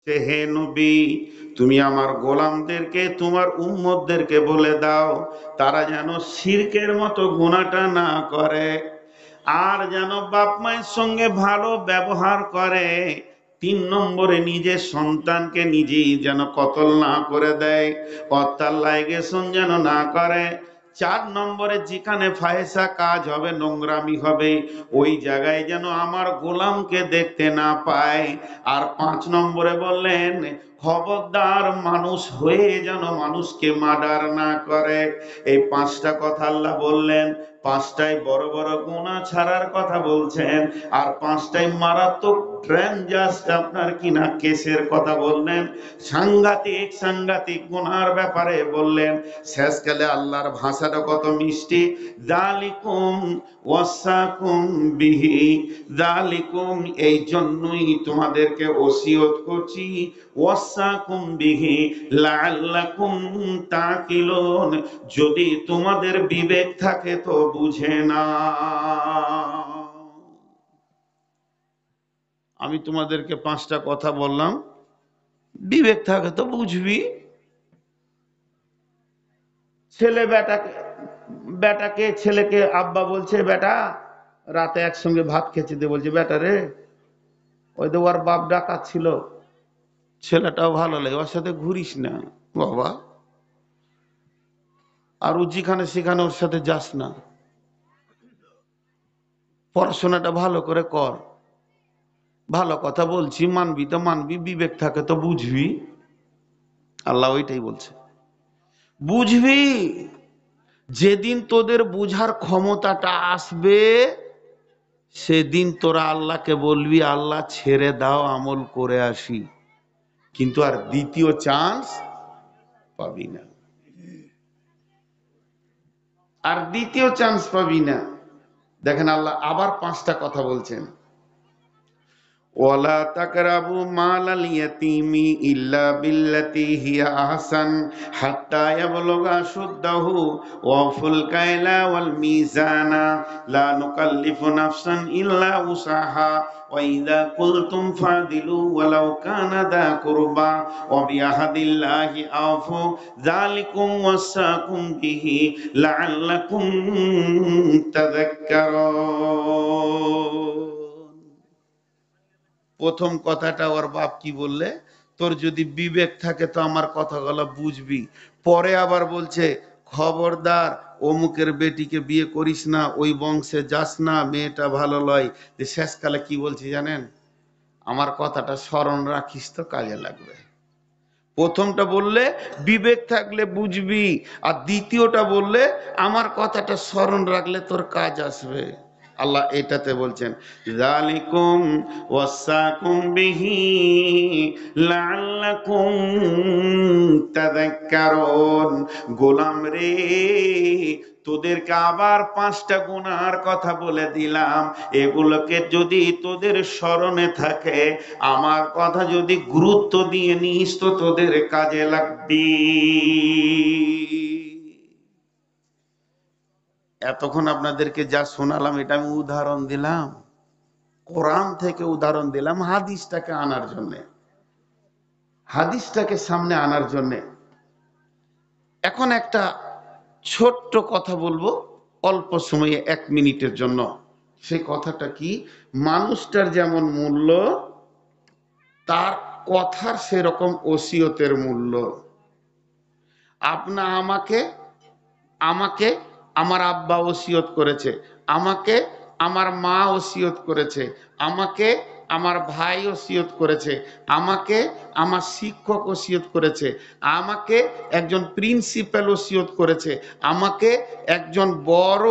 হে নবী, তুমি আমার গোলামদেরকে, তোমার উম্মতদেরকে বলে দাও তারা যেন শিরকের মতো গুনাহটা না করে, আর যেন বাপ মায়ের সঙ্গে ভালো ব্যবহার করে। 3 নম্বরে নিজের সন্তানকে নিজেই যেন কতল না করে দেয়, অত্যার লাইগেশন যেন না করে। 4 নম্বরে যেখানে ফাহেসা কাজ হবে, নোংরামি হবে, ওই জায়গায় যেন আমার গোলামকে দেখতে না পায়। আর 5 নম্বরে বললেন, খবরদার মানুষ হয়ে যেন মানুষকে মার্ডার না করে। এই 5টা কথা আল্লাহ বললেন। 5টাই বড় বড় গুনাহ ছাড়ার কথা বলছেন, আর 5টাই মারাত্মক জাস্ট আপনার কিনা কেসের কথা বললেন, সাংঘাতিক সাংঘাতিক গুনার ব্যাপারে বললেন। শেষকালে আল্লাহর ভাষাটা কত মিষ্টি। যালিকুম ওয়াসাকুম বিহি, যালিকুম এই জন্যই তোমাদেরকে ওসিয়ত করছি, ওয়াসাকুম বিহি লাআল্লাকুম তাকিলুন, যদি তোমাদের বিবেক থাকে তো বুঝে না। আমি তোমাদেরকে 5টা কথা বললাম, বিবেক থাকে তো বুঝবি। ছেলে বেটাকে ছেলেকে আব্বা বলছে, বেটা রাতে একসঙ্গে ভাত খেতে দে, বলছে বেটা রে ওই তো ওর বাপ ডাকাত ছিল, ছেলেটাও ভালো লাগে, ওর সাথে ঘুরিস না বাবা, আর ও যেখানে সেখানে ওর সাথে যাস না, পড়াশোনাটা ভালো করে কর। ভালো কথা বলছি, মানবি তো মানবি, বিবেক থাকে তো বুঝবি। আল্লাহ ওইটাই বলছে, বুঝবি। যেদিন তোদের বুঝার ক্ষমতাটা আসবে, সেদিন তোরা আল্লাহকে বলবি আল্লাহ ছেড়ে দাও, আমল করে আসি, কিন্তু আর দ্বিতীয় চান্স পাবি না, আর দ্বিতীয় চান্স পাবি না। দেখেন আল্লাহ আবার 5টা কথা বলছেন। ওয়ালা তাকরাবু মালাল ইয়াতীমি ইল্লা বিল্লাতি হিয়া আহসান হাত্তা ইয়াবলুগা শুদ্দাহু ওয়াফুল কাইলা ওয়াল মিজানা লা নুকাল্লিফু নাফসান ইল্লা উসাহা ওয়া ইযা কুলতুম ফাদিলু ওয়ালাউ কানা দা কুরবা ওয়া বিআহাদিল্লাহি আফু যালিকুম ওয়াসাকুম বিহি লাআল্লাকুম তাযাক্কারুন। প্রথম কথাটা ওর বাপ কি বললে, তোর যদি বিবেক থাকে তো আমার কথাগুলো বুঝবি। পরে আবার বলছে, খবরদার অমুকের বেটিকে বিয়ে করিস না, ওই বংশে যাস না, মেয়েটা ভালো লয়। যে শেষকালে কি বলছি জানেন, আমার কথাটা স্মরণ রাখিস তো কাজে লাগবে। প্রথমটা বললে বিবেক থাকলে বুঝবি, আর দ্বিতীয়টা বললে আমার কথাটা স্মরণ রাখলে তোর কাজ আসবে। আল্লাহ এটাতে বলছেন, যালিকুম ওয়াসাকুম বিহি লাআল্লাকুম তাযাক্কারুন। গোলাম রে, তোদেরকে আবার 5টা গুনার কথা বলে দিলাম, এগুলোকে যদি তোদের স্মরণে থাকে, আমার কথা যদি গুরুত্ব দিয়ে নিস তো তোদের কাজে লাগবে। এতক্ষণ আপনাদেরকে যা শোনালাম এটা আমি উদাহরণ দিলাম, কোরআন থেকে উদাহরণ দিলাম, হাদিসটাকে আনার জন্য, হাদিসটাকে সামনে আনার জন্য। এখন একটা ছোট্ট কথা বলবো, অল্প সময়ে 1 মিনিটের জন্য। সেই কথাটা কি, মানুষটার যেমন মূল্য, তার কথার সেরকম ওসিয়তের মূল্য। আমাকে আমাকে আমার আব্বা ওসিয়ত করেছে, আমাকে আমার মা ওসিয়ত করেছে, আমাকে আমার ভাই ওসিয়ত করেছে, আমাকে আমার শিক্ষক ওসিয়ত করেছে, আমাকে একজন প্রিন্সিপাল ওসিয়ত করেছে, আমাকে একজন বড়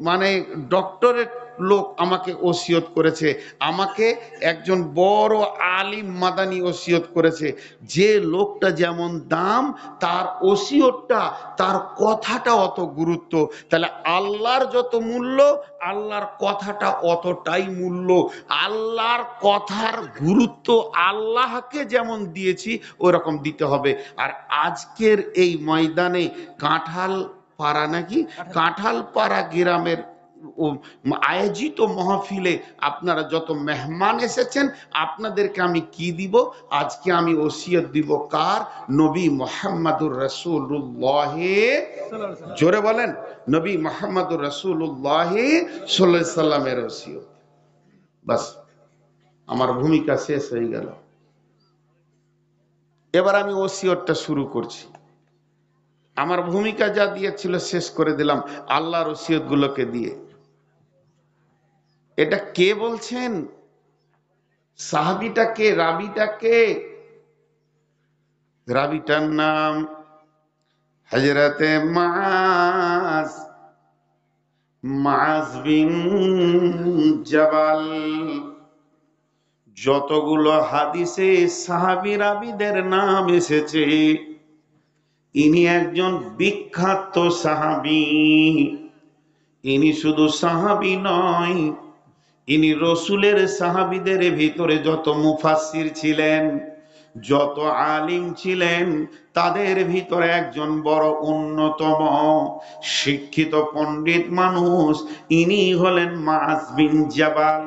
মানে ডক্টরেট লোক আমাকে ওসিয়ত করেছে, আমাকে একজন বড় আলিম মাদানি ওসিয়ত করেছে। যে লোকটা যেমন দাম, তার ওসিয়তটা, তার কথাটা অত গুরুত্ব। তাহলে আল্লাহর যত মূল্য, আল্লাহর কথাটা অতটাই মূল্য। আল্লাহর কথার গুরুত্ব আল্লাহকে যেমন দিয়েছি ওরকম দিতে হবে। আর আজকের এই ময়দানে কাঁঠাল পাড়া নাকি, কাঁঠাল পাড়া গ্রামের আয়োজিত মাহফিলে আপনারা যত মেহমান এসেছেন, আপনাদেরকে আমি কি দিব? আজকে আমি ওসিয়ত দিব কার? নবী মুহাম্মদুর রাসূলুল্লাহ, জোরে বলেন, নবী মুহাম্মদুর রাসূলুল্লাহ সাল্লাল্লাহু আলাইহি সাল্লামের ওসিয়ত। বাস, আমার ভূমিকা শেষ হয়ে গেল। এবার আমি ওসিয়তটা শুরু করছি। আমার ভূমিকা যা দিয়েছিল শেষ করে দিলাম আল্লাহর ওসিয়ত গুলোকে দিয়ে। এটা কে বলছেন? সাহাবীটা কে? রাবিটা কে? রাবিটার নাম হযরতে মুআজ, মুআজ বিন জাবাল। যতগুলো হাদিসে সাহাবী রাবিদের নাম এসেছে, ইনি একজন বিখ্যাত সাহাবী। ইনি শুধু সাহাবী নয়, ইনি রসুলের সাহাবীদের ভিতরে যত মুফাসসির ছিলেন, যত আলিম ছিলেন, তাদের ভিতরে একজন বড় অন্যতম শিক্ষিত পণ্ডিত মানুষ। ইনি হলেন মুআজ বিন জাবাল।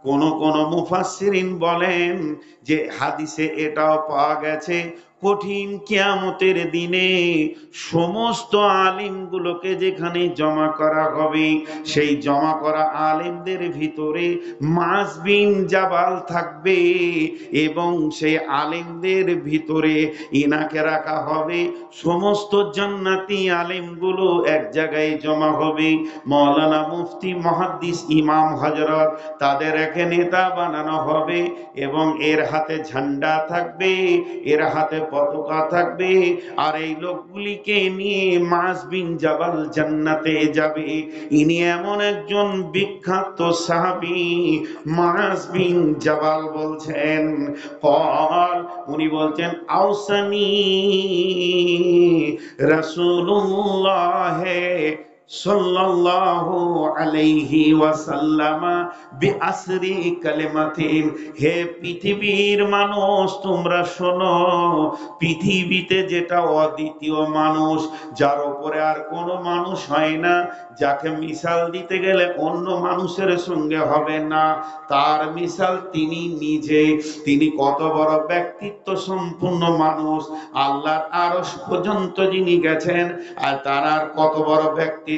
কোন কোন মুফাসসিরিন বলেন যে হাদিসে এটাও পাওয়া গেছে, কঠিন কিয়ামতের দিনে সমস্ত আলিমগুলোকে যেখানে জমা করা হবে, সেই জমা করা আলিমদের ভিতরে মুআজ বিন জাবাল থাকবে, এবং সেই আলিমদের ভিতরে ইনাকে রাখা হবে। সমস্ত জান্নাতি আলিমগুলো এক জায়গায় জমা হবে। মাওলানা মুফতি মুহাদ্দিস ইমাম হযরত, তাদের একে নেতা বানানো হবে, এবং এর হাতে ঝান্ডা থাকবে, এর হাতে পতাকা থাকবে। আর এই লোকগুলিকে নিয়ে মুআজ বিন জাবাল জান্নাতে যাবে। ইনি এমন একজন বিখ্যাত সাহাবী। মুআজ বিন জাবাল বলছেন, قال, উনি বলছেন, আউসানি রাসূলুল্লাহ সাল্লাল্লাহু আলাইহি ওয়াসাল্লাম বিআসরি কালিমাতিন। হে পৃথিবীর মানুষ, তোমরা শোনো, পৃথিবীতে যেটা অদ্বিতীয় মানুষ, যার উপরে আর কোনো মানুষ হয় না, যাকে মিসাল দিতে গেলে অন্য মানুষের সঙ্গে হবে না, তার মিসাল তিনি নিজে। তিনি কত বড় ব্যক্তিত্ব সম্পূর্ণ মানুষ, আল্লাহর আরশ পর্যন্ত যিনি গেছেন, আর তার আর কত বড় ব্যক্তিত্ব,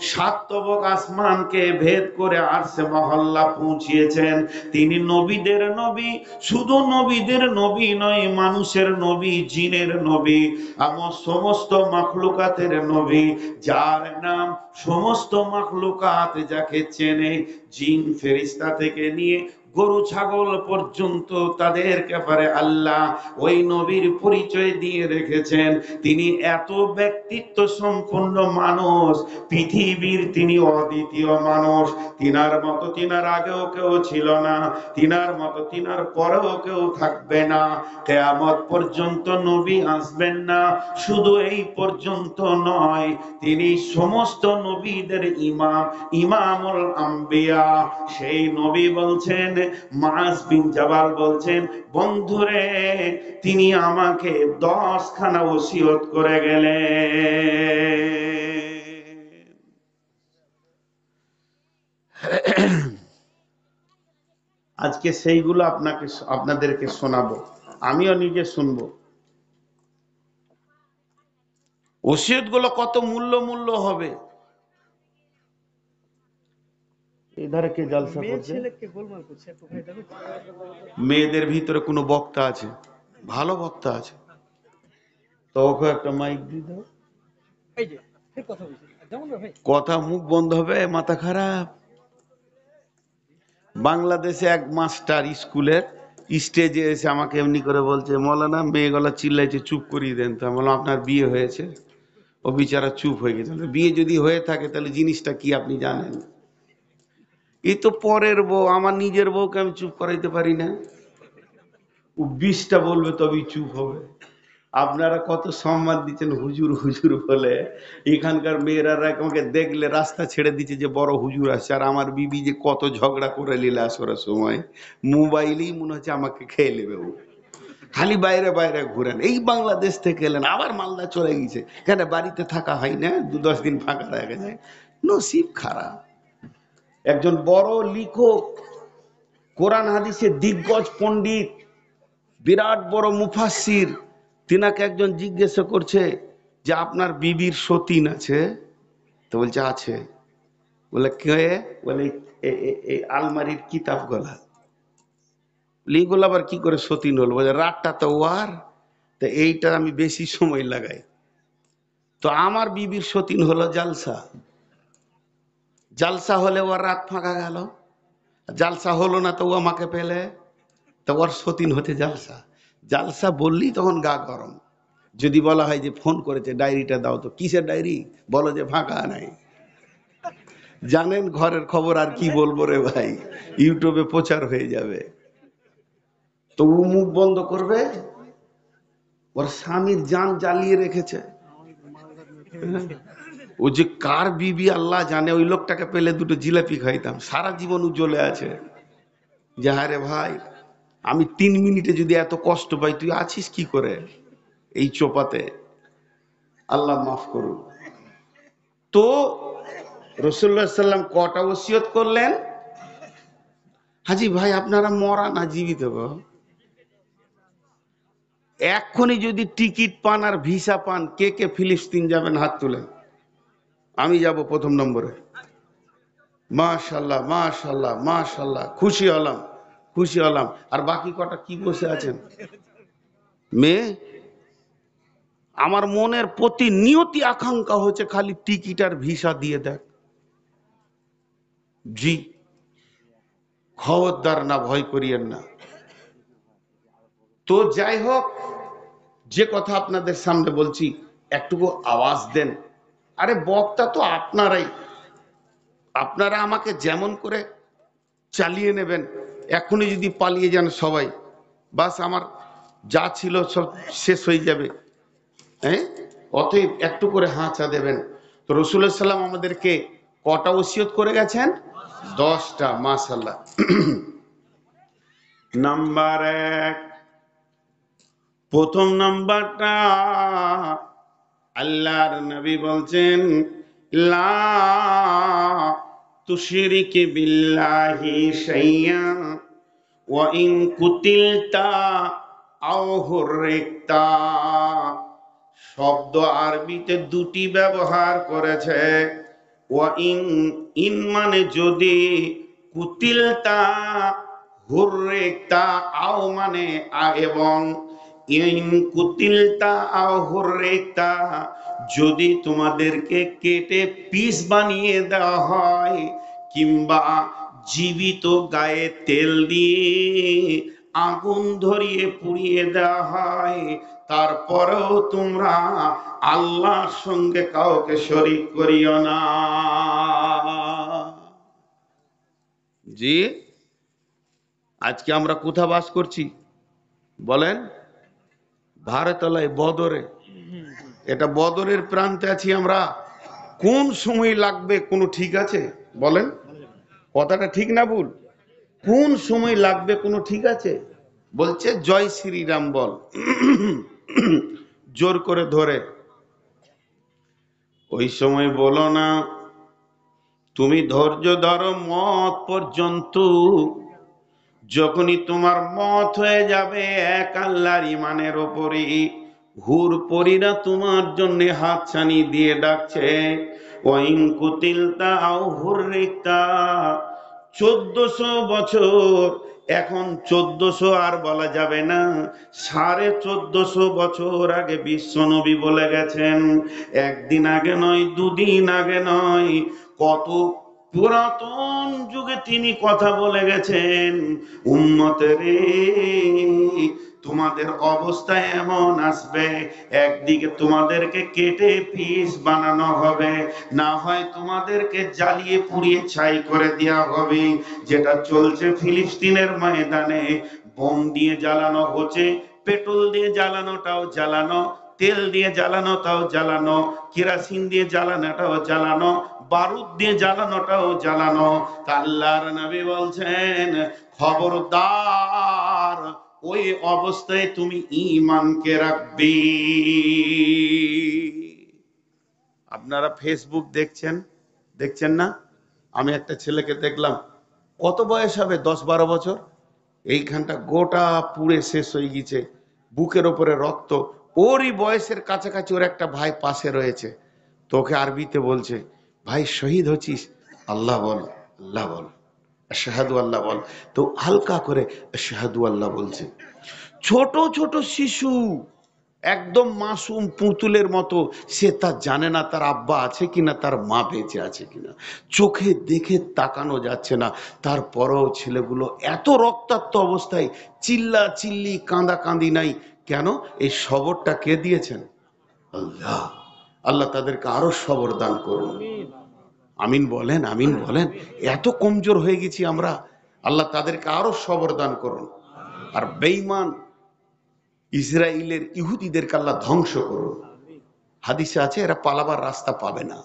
সাতবক আসমানকে ভেদ করে আরশে মহল্লা পৌঁছিয়েছেন। তিনি নবীদের নবী, শুধু নবীদের নবী নয়, মানুষের নবী, জিনের নবী, আমার সমস্ত মাখলুকাতের নবী, যার নাম সমস্ত মাখলুকাত যাকে চেনে, জিন ফেরেশতা থেকে নিয়ে গরু ছাগল পর্যন্ত তাদের ব্যাপারে আল্লাহ ওই নবীর পরিচয় দিয়ে রেখেছেন। তিনি এত ব্যক্তিত্ব সম্পন্ন মানুষ, পৃথিবীর তিনি অদ্বিতীয় মানুষ। তিনার মতো তিনার আগেও কেউ ছিল না, তিনার মতো তিনার পরেও কেউ থাকবে না, কিয়ামত পর্যন্ত নবী আসবেন না। শুধু এই পর্যন্ত নয়, তিনি সমস্ত নবীদের ইমাম, ইমামুল আম্বিয়া। সেই নবী বলছেন, মুআজ বিন জাবাল বলছেন, বন্ধুরে, তিনি আমাকে 10 খানা ওসিয়ত করে গেলেন। আজকে সেইগুলো আপনাদেরকে শোনাবো, আমিও নিজে শুনবো। ওসিয়ত গুলো কত মূল্য হবে। এধারে কে জলসা করছে? মেয়েদের ভিতরে কোনো বক্তা আছে? ভালো বক্তা আছে তো ওকে একটা মাইক দিয়ে দাও। কথা মুখ বন্ধ হবে, মাথা খারাপ। বাংলাদেশে এক মাস্টার স্কুলের স্টেজে এসে আমাকে এমনি করে বলছে, মৌলানা মেয়েগুলা চিল্লাইছে, চুপ করিয়ে দেন। তো বললাম, আপনার বিয়ে হয়েছে? ও বিচারা চুপ হয়ে গেছে। বিয়ে যদি হয়ে থাকে তাহলে জিনিসটা কি আপনি জানেন? এই তো পরের বউ, আমার নিজের বউকে আমি চুপ করাইতে পারি না। ও 20টা বলবে তবেই চুপ হবে। আপনারা কত সম্মান দিচ্ছেন হুজুর হুজুর বলে। এখানকার মেয়েরা আমাকে দেখলে রাস্তা ছেড়ে দিচ্ছে যে বড় হুজুর আসছে। আর আমার বিবি যে কত ঝগড়া করে লীলা আসরের সময়, মোবাইলেই মনে হচ্ছে আমাকে খেয়ে নেবে। ও খালি বাইরে বাইরে ঘুরেন। এই বাংলাদেশ থেকে এলেন, আবার মালদা চলে গেছে, কেন বাড়িতে থাকা হয় না, 2-10 দিন ফাঁকা রেখে যায়। নসিব খারাপ। একজন বড় লেখক, কোরআন হাদিসের দিগ্গজ পণ্ডিত, বিরাট বড় মুফাসসির, তিনাকে একজন জিজ্ঞাসা করছে যে আপনার বিবির সতীন আছে? তো বলছে আছে। বলে কে? বলে এই আলমারির কিতাব গলা। লিগুলো আবার কি করে সতীন হল? বলে রাতটা তো ওয়ার, তো এইটা আমি বেশি সময় লাগাই। তো আমার বিবির সতীন হলো জালসা। জালসা হলে ওর রাত ফাঁকা গেল, জালসা হলো না তো ও আমাকে পেলে, তো ওর সতীন হতে জালসা। জালসা বললি তখন গা গরম। যদি বলা হয় যে ফোন করেছে ডায়েরিটা দাও, তো কিসের ডায়েরি? বলো যে ফাঁকা নাই। জানেন ঘরের খবর, আর কি বলবো রে ভাই, ইউটিউবে প্রচার হয়ে যাবে। তো ও মুখ বন্ধ করবে, ওর স্বামীর জান জ্বালিয়ে রেখেছে। ও যে কার বিবি আল্লাহ জানে, ওই লোকটাকে পেলে দুটো জিলাপি খাইতাম, সারা জীবন উজ্জ্বলে আছে। যে হ্যাঁ রে ভাই, আমি 3 মিনিটে যদি এত কষ্ট পাই, তুই আছিস কি করে এই চোপাতে? আল্লাহ মাফ করুন। তো রাসূলুল্লাহ সাল্লাম কটা ওসিয়ত করলেন? হাজি ভাই আপনারা মরা না জীবিত গো? এক্ষুনি যদি টিকিট পান আর ভিসা পান, কে কে ফিলিস্তিন যাবেন হাত তুলেন। আমি যাব প্রথম নম্বরে। মাশাল্লাহ মাশাল্লাহ মাশাল্লাহ, খুশি হলাম খুশি হলাম। আর বাকি কটা কি বসে আছেন? মেয়ে, আমার মনের প্রতিনিয়তি আকাঙ্ক্ষা হচ্ছে খালি টিকিট আর ভিসা দিয়ে দেখ। জি, খবরদার না, ভয় করিয়েন না। তো যাই হোক, যে কথা আপনাদের সামনে বলছি, একটুকু আওয়াজ দেন। আরে বক্তা তো আপনারাই, আপনারা আমাকে যেমন করে চালিয়ে নেবেন, এখনই যদি পালিয়ে যান সবাই, বাস আমার যা ছিল সব শেষ হয়ে যাবে। হ্যাঁ, অতএব একটু করে হাঁচা দেবেন। তো রাসূলুল্লাহ সাল্লাম আমাদেরকে কটা ওসিয়ত করে গেছেন? 10টা। মাশাআল্লাহ। নাম্বার 1, প্রথম নাম্বারটা, আল্লাহর নবী বলছেন লা তুশরিক বিল্লাহি শাইয়্যা ওয়া ইন কুতিলতা আও হুররিকতা। শব্দ আরবিতে দুটি ব্যবহার করেছে। ওয়া ইন, ইন মানে যদি, কুতিলতা হুররিকতা, আও মানে এবং, ইন কুতিলতা আও হুররিকতা, যদি তোমাদেরকে কেটে পিস বানিয়ে দেওয়া হয়, কিংবা জীবিত গায়ে তেল দিয়ে আগুন ধরিয়ে পুড়িয়ে দেওয়া হয়, তারপরেও তোমরা আল্লাহর সঙ্গে কাউকে শরীক করিও না। জি, আজকে আমরা কোথায় বাস করছি বলেন? ভারতলায়, বদরে। এটা বদরের প্রান্তে আছি আমরা। কোন সময় লাগবে কোনো ঠিক আছে বলেন? কথাটা ঠিক না ভুল? কোন সময় লাগবে কোনো ঠিক আছে? বলছে জয় শ্রীরাম বল, জোর করে ধরে। ওই সময় বলো না, তুমি ধৈর্য ধরো মত পর্যন্ত। যখনই তোমার মত হয়ে যাবে এক আল্লাহর ইমানের ওপরই, হুর পরীরা তোমার জন্য হাতছানি দিয়ে ডাকছে। ওয়াইন কুতিলতা আও হুররিকতা, 1400 বছর, এখন 1400 আর বলা যাবে না, 1450 বছর আগে বিশ্ব নবী বলে গেছেন। একদিন আগে নয়, দুদিন আগে নয়, কত পুরাতন যুগে তিনি কথা বলে গেছেন। উম্মতেরে, তোমাদের অবস্থা এমন আসবে, একদিকে তোমাদেরকে কেটে পিস বানানো হবে, না হয় তোমাদেরকে জ্বালিয়ে পুড়িয়ে ছাই করে দেওয়া হবে। যেটা চলছে ফিলিস্তিনের ময়দানে, বোম দিয়ে জ্বালানো হচ্ছে, পেট্রোল দিয়ে জ্বালানোটাও জ্বালানো, তেল দিয়ে জ্বালানোটাও জ্বালানো, কেরোসিন দিয়ে জ্বালানোটাও জ্বালানো, বারুদ দিয়ে জ্বালানোটাও জ্বালানো। আল্লাহর নবী বলছেন খবরদার, ওই অবস্থায় তুমি ঈমানকে রাখবে। আপনারা ফেসবুক দেখছেন, দেখছেন না? আমি একটা ছেলেকে দেখলাম, কত বয়স হবে, 10-12 বছর, এইখানটা গোটা পুড়ে শেষ হয়ে গেছে, বুকের ওপরে রক্ত। ওরই বয়সের কাছাকাছি ওর একটা ভাই পাশে রয়েছে, তোকে আরবিতে বলছে, ভাই শহীদ হচ্ছিস, আল্লাহ বল, আল্লাহ বল, আশহাদু আল্লাহ বল। তো হালকা করে আশহাদু আল্লাহ বলছে। ছোট ছোট শিশু, একদম মাসুম পুতুলের মতো, সে তা জানে না তার আব্বা আছে কিনা, তার মা বেঁচে আছে কিনা, চোখে দেখে তাকানো যাচ্ছে না। তারপরেও ছেলেগুলো এত রক্তাক্ত অবস্থায় চিল্লা চিল্লি কাঁদা কাঁদি নাই কেন? এই সবরটা কে দিয়েছেন? আল্লাহ। আল্লাহ তাদেরকে আরো সবর দান করুন। আমিন বলেন, আমিন বলেন। এত কমজোর হয়ে গেছি আমরা, আল্লাহ তাদেরকে আরো সবর দান করুন। আর বেঈমান ইসরায়েলের ইহুদিদেরকে আল্লাহ ধ্বংস করুন। হাদিসে আছে এরা পালাবার রাস্তা পাবে না,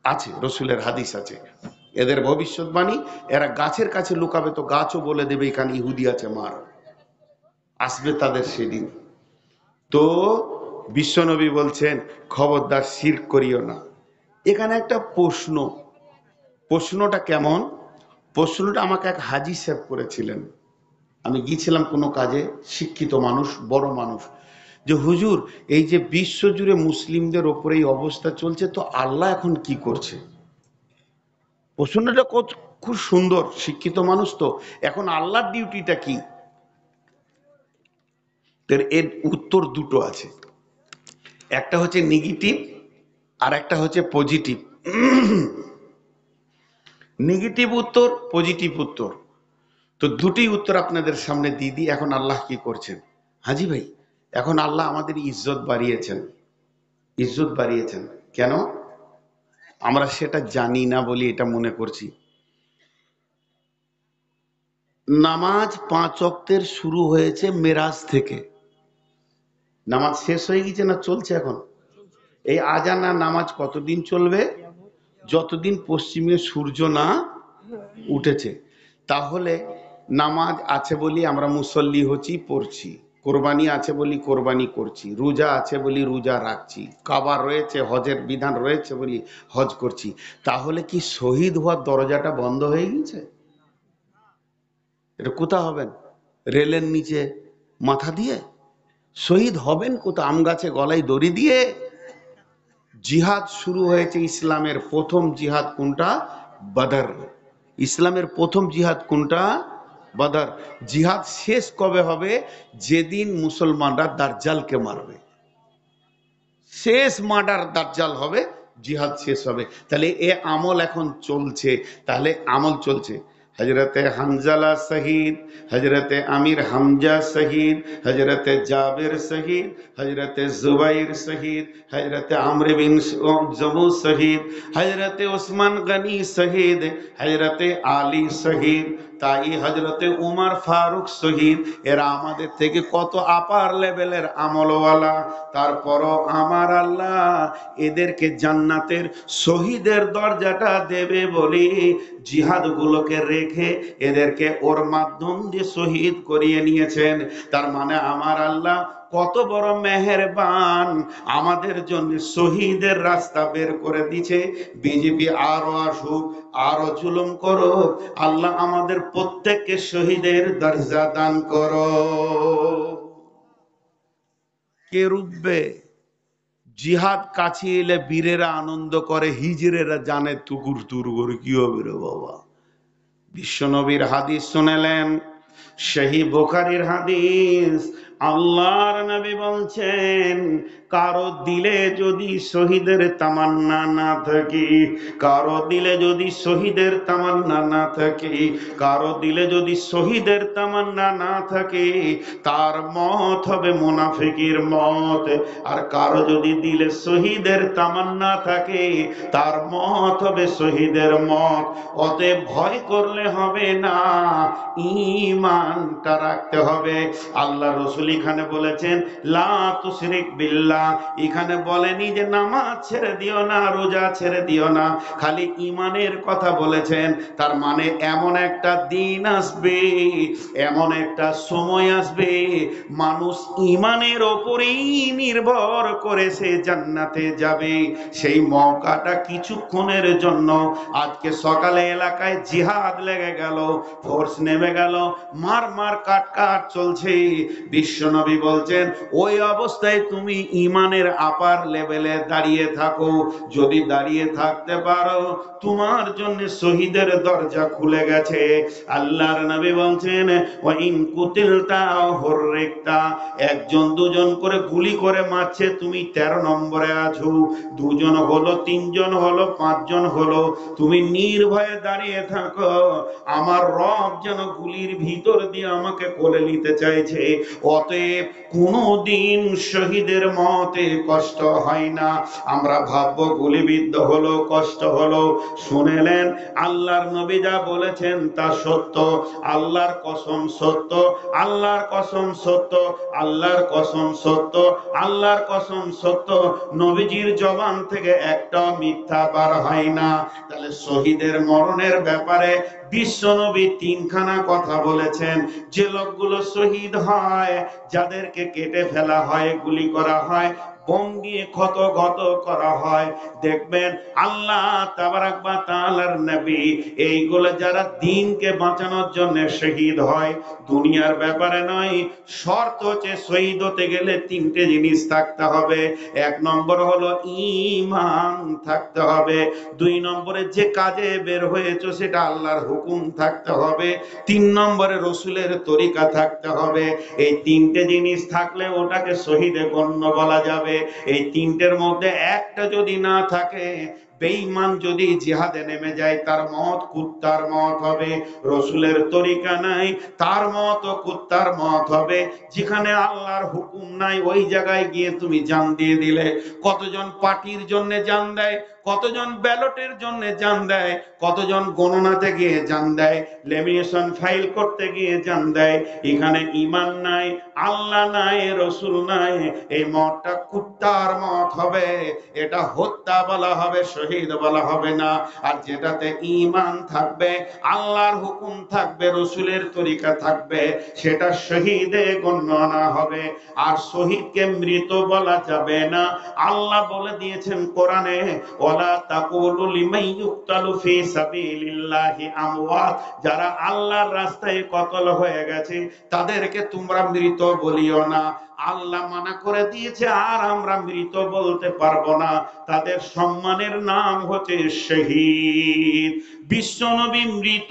আছে রসুলের হাদিস আছে। এদের ভবিষ্যৎবাণী, এরা গাছের কাছে লুকাবে তো গাছও বলে দেবে এখানে ইহুদি আছে, মার। আসবে তাদের সেদিন। তো বিশ্বনবী বলছেন খবরদার শিরক করিও না। এখানে একটা প্রশ্ন, প্রশ্নটা কেমন? প্রশ্নটা আমাকে এক হাজি সাহেব করেছিলেন। আমি গিয়েছিলাম কোনো কাজে, শিক্ষিত মানুষ, বড় মানুষ, যে হুজুর এই যে বিশ্ব জুড়ে মুসলিমদের ওপরে এই অবস্থা চলছে, তো আল্লাহ এখন কি করছে? প্রশ্নটা খুব সুন্দর, শিক্ষিত মানুষ তো, এখন আল্লাহর ডিউটিটা কি? এর উত্তর দুটো আছে, একটা হচ্ছে নেগেটিভ আর একটা হচ্ছে পজিটিভ। নেগেটিভ উত্তর, পজিটিভ উত্তর। তো দুটি উত্তর আপনাদের সামনে দিয়ে দিই। এখন আল্লাহ কি করছেন হাজি ভাই? এখন আল্লাহ আমাদের ইজ্জত বাড়িয়েছেন, ইজ্জত বাড়িয়েছেন। কেন? আমরা সেটা জানি না বলি এটা মনে করছি। নামাজ 5 ওয়াক্তের শুরু হয়েছে মেরাজ থেকে। নামাজ শেষ হয়ে গেছে না চলছে এখন? এই আজান আর নামাজ কতদিন চলবে? যতদিন পশ্চিমে সূর্য না উঠেছে। তাহলে নামাজ আছে বলি আমরা মুসল্লি হচ্ছি, পড়ছি। কোরবানি আছে বলি কোরবানি করছি। রোজা আছে বলি রোজা রাখছি। কাবা রয়েছে, হজের বিধান রয়েছে বলি হজ করছি। তাহলে কি শহীদ হওয়ার দরজাটা বন্ধ হয়ে গেছে? এটা কোথা হবেন? রেলের নিচে মাথা দিয়ে? শহীদ হবেন কোথা? আম গাছে গলায় দড়ি দিয়ে? জিহাদ শুরু হয়েছে, ইসলামের প্রথম জিহাদ কোনটা? বদর। ইসলামের প্রথম জিহাদ কোনটা? বদর। জিহাদ শেষ কবে হবে? যেদিন মুসলমানরা দাজ্জালকে মারবে, শেষ মার্ডার দাজ্জাল হবে, জিহাদ শেষ হবে। তাহলে এ আমল এখন চলছে, তাহলে আমল চলছে। হজরতে হানজালা শহীদ, হজরতে আমির হামজা শহীদ, হজরতে জাবের শহীদ, হজরতে জুবাইর শহীদ, হজরতে আমর বিন জমু শহীদ, হজরতে ওসমান গনি শহীদ, হজরতে আলী শহীদ, তাই হজরতে উমর ফারুক শহীদ। এরা আমাদের থেকে কত আপার লেভেলের আমলওয়ালা। তারপরও আমার আল্লাহ এদেরকে জান্নাতের শহীদের দরজাটা দেবে বলে জিহাদ গুলোকে রেখে এদেরকে ওর মাধ্যম দিয়ে শহীদ করিয়ে নিয়েছেন। তার মানে আমার আল্লাহ কত বড় মেহেরবান, আমাদের জন্য শহীদের রাস্তা বের করে দিছে। বিজেপি আরো আসুক, আরো জুলুম করো, আল্লাহ আমাদের প্রত্যেককে শহীদের দরজা দান করো। কে রুখবে? জিহাদ কাছে এলে বীরেরা আনন্দ করে, হিজড়েরা জানে তুকুর তুর করে কি হবে রে বাবা। বিশ্বনবীর হাদিস শুনেলেন, সেই বুখারীর হাদিস। আল্লাহর নবী বলছেন, কারো দিলে যদি শহীদের তামান্না না থাকে, কারো দিলে যদি শহীদের তামান্না না থাকে, কারো দিলে যদি শহীদের তামান্না না থাকে, তার মত হবে মুনাফিকের মত। আর কারো যদি দিলে শহীদের তামান্না থাকে, তার মত হবে শহীদের মত। অতএব ভয় করলে হবে না, ঈমানটা রাখতে হবে। আল্লাহ রাসূল এখানে বলেছেন, লা তুশরিক বিল্লাহ এখানে বলেনি যে নামাজ ছেড়ে দিও না, রোজা ছেড়ে দিও না, খালি ঈমানের কথা বলেছেন। তার মানে এমন একটা দিন আসবে, এমন একটা সময় আসবে, মানুষ ঈমানের ওপরেই নির্ভর করে সে জান্নাতে যাবে। সেই মৌকাটা কিছুক্ষণের জন্য। আজকে সকালে এলাকায় জিহাদ লেগে গেল, ফোর্স নেমে গেল, মার মার কাট কাট চলছে। বিশ্বনবী বলছেন ওই অবস্থায় তুমি ঈমানের আপার লেভেলে দাঁড়িয়ে থাকো। যদি দাঁড়িয়ে থাকতে পারো, তোমার জন্য শহীদের দরজা খুলে গেছে। আল্লাহর নবী বলছেন ওয়া ইন কুতিলতা হুররিকতা, একজন দুজন করে গুলি করে মারছে, তুমি 13 নম্বরে আছো। দুজন হলো, তিনজন হলো, পাঁচজন হলো, তুমি নির্ভয়ে দাঁড়িয়ে থাকো। আমার রব যেন গুলির ভিতর দিয়ে আমাকে কোলে নিতে চাইছে। অতএব কোনদিন শহীদের মতে কষ্ট হয় না। আমরা ভাববো গুলিবিদ্ধ হলো, কষ্ট হলো। শুনেলেন আল্লাহর নবী যা বলেছেন তা সত্য। আল্লাহর কসম সত্য, আল্লাহর কসম সত্য, আল্লাহর কসম সত্য, আল্লাহর কসম সত্য। নবীজির জবান থেকে একটাও মিথ্যা বার হয় না। তাহলে শহীদের মরণের ব্যাপারে বিশ্বনবী তিনখানা কথা বলেছেন। যে লোকগুলো শহীদ হয়, যাদেরকে কেটে ফেলা হয়, গুলি করা হয়, বোম দিয়ে ক্ষত করা হয়, দেখবেন আল্লাহ তাবারাক ওয়া তাআলার নবী এইগুলো যারা দ্বীনকে বাঁচানোর জন্য শহীদ হয়, দুনিয়ার ব্যাপারে নয়, শর্ত হচ্ছে শহীদ হতে গেলে তিনটে জিনিস থাকতে হবে। এক নম্বর হলো ঈমান থাকতে হবে, দুই নম্বরে যে কাজে বের হয়েছে সেটা আল্লাহর হুকুম থাকতে হবে, তিন নম্বরে রসুলের তরিকা থাকতে হবে। এই তিনটে জিনিস থাকলে ওটাকে শহীদে গণ্য বলা যাবে। এই তিনটের মধ্যে একটা যদি না থাকে, বেঈমান যদি জিহাদে নেমে যায়, তার মত কুত্তার মত হবে। রসুলের তরিকা নাই, তার মত কুত্তার মত হবে। যেখানে আল্লাহর হুকুম নাই, ওই জায়গায় গিয়ে তুমি জান দিয়ে দিলে। কতজন পার্টির জন্য জান দেয়, কতজন ব্যালটের জন্য জান দেয়, কতজন গণনাতে গিয়ে জান দেয়, লেমিনেশন ফাইল করতে গিয়ে জান দেয়। এখানে ঈমান নাই, আল্লাহ নাই, রসুল নাই, এই মতটা কুত্তার মত হবে। এটা হত্যা বলা হবে, শহীদ বলা হবে না। আর যেটাতে ঈমান থাকবে, আল্লাহর হুকুম থাকবে, রসুলের তরিকা থাকবে, সেটা শহীদে গণ্য হবে। আর শহীদকে মৃত বলা যাবে না। আল্লাহ বলে দিয়েছেন কোরআনে, ওয়ালা তাকুলু লিমান ইউক্তালু ফি সাবিলিল্লাহি আমওয়াত, যারা আল্লাহর রাস্তায় কতল হয়ে গেছে তাদেরকে তোমরা মৃত বলিও না। আল্লাহ মানা করে দিয়েছে, আর আমরা মৃত বলতে পারবো না। তাদের সম্মানের নাম হচ্ছে শহীদ। বিশ্বনবী মৃত,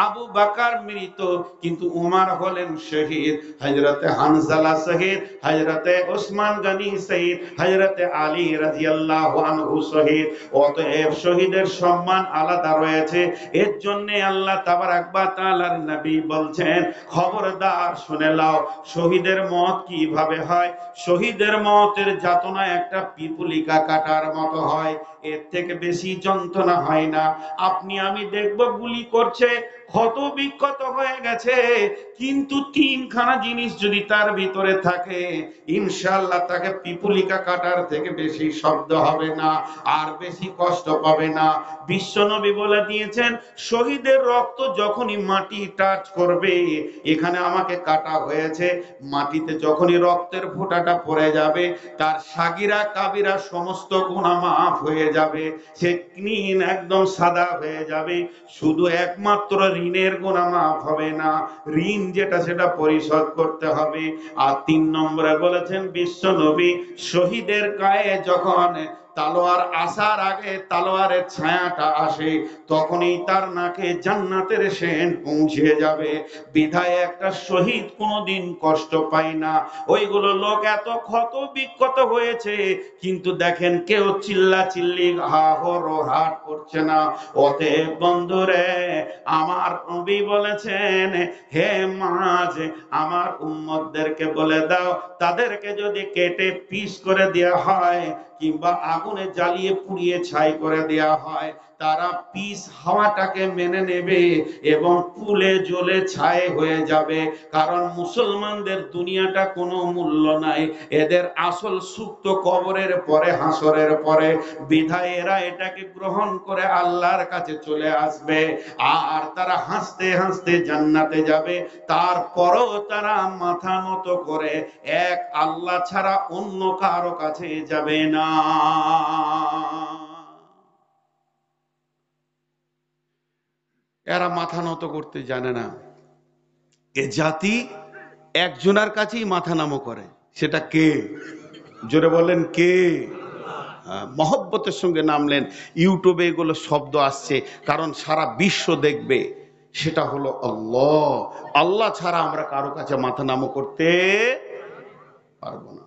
আবু বকর মৃত, কিন্তু উমর হলেন শহীদ, হযরতে হানজালা শহীদ, হযরতে ওসমান গনি শহীদ, হযরতে আলী রাদিয়াল্লাহু আনহু শহীদ। অতএব শহীদের সম্মান আলাদা রয়েছে। এর জন্য আল্লাহ তাবারাক ওয়া তাআলার নবী বলছেন, খবরদার শুনে নাও শহীদের মত কিভাবে হয়। শহীদের মতের যাতনা একটা পিপুলিকা কাটার মতো হয়, এর থেকে বেশি যন্ত্রণা হয় না। আপনি আমি দেখব গুলি করছে, ক্ষত বিক্ষত হয়ে গেছে, কিন্তু তিনখানা জিনিস যদি তার ভিতরে থাকে, ইনশাআল্লাহ তাকে পিপুলিকা কাটার থেকে বেশি শব্দ হবে না, আর বেশি কষ্ট পাবে না। বিশ্বনবী বলে দিয়েছেন, শহীদের রক্ত যখনই মাটি টাচ করবে, এখানে আমাকে কাটা হয়েছে, মাটিতে যখনই রক্তের ফোঁটাটা পড়ে যাবে, তার সাগিরা কাবিরা সমস্ত গুনাহ মাফ হয়ে যাবে। সে ক্লিন, একদম সাদা হয়ে যাবে। শুধু একমাত্র ঋণের গুনাহ মাফ হবে না, ঋণ যেটা সেটা পরিশোধ করতে হবে। আর 3 নম্বরে বলেছেন বিশ্বনবী, শহীদের গায়ে যখন তালোয়ার আসার আগে তালোয়ারের ছায়াটা আসে, তখনই তার নাকে জান্নাতের সেন্ট পৌঁছে যাবে। বিধায় একটা শহীদ কোনোদিন কষ্ট পায় না। ওইগুলো লোক এত ক্ষত বিক্ষত হয়েছে, কিন্তু দেখেন কেউ চিল্লা চিল্লি হা হো হাট করছে না। অতএব বন্ধুরে, আমার নবী বলেছেন, হে মাঝ, আমার উম্মতদেরকে বলে দাও, তাদেরকে যদি কেটে পিস করে দেয়া হয়, কিংবা আগুনে জ্বালিয়ে পুড়িয়ে ছাই করে দেয়া হয়, তারা পিস হাওয়াটাকে মেনে নেবে এবং কুলে জ্বলে ছাই হয়ে যাবে। কারণ মুসলমানদের দুনিয়াটা কোনো মূল্য নাই, এদের আসল সুখ তো কবরের পরে, হাসরের পরে। বিধায় এরা এটাকে গ্রহণ করে আল্লাহর কাছে চলে আসবে, আর তারা হাসতে হাসতে জান্নাতে যাবে। তারপরও তারা মাথা নত করে এক আল্লাহ ছাড়া অন্য কারো কাছে যাবে না। এরা মাথা নত করতে জানে না। এ জাতি একজনের কাছেই মাথা নামো করে, সেটা কে? জোরে বলেন কে? মহব্বতের সঙ্গে নামলেন। ইউটিউবে এগুলো শব্দ আসছে, কারণ সারা বিশ্ব দেখবে। সেটা হলো আল্লাহ। আল্লাহ ছাড়া আমরা কারো কাছে মাথা নামো করতে পারবো না।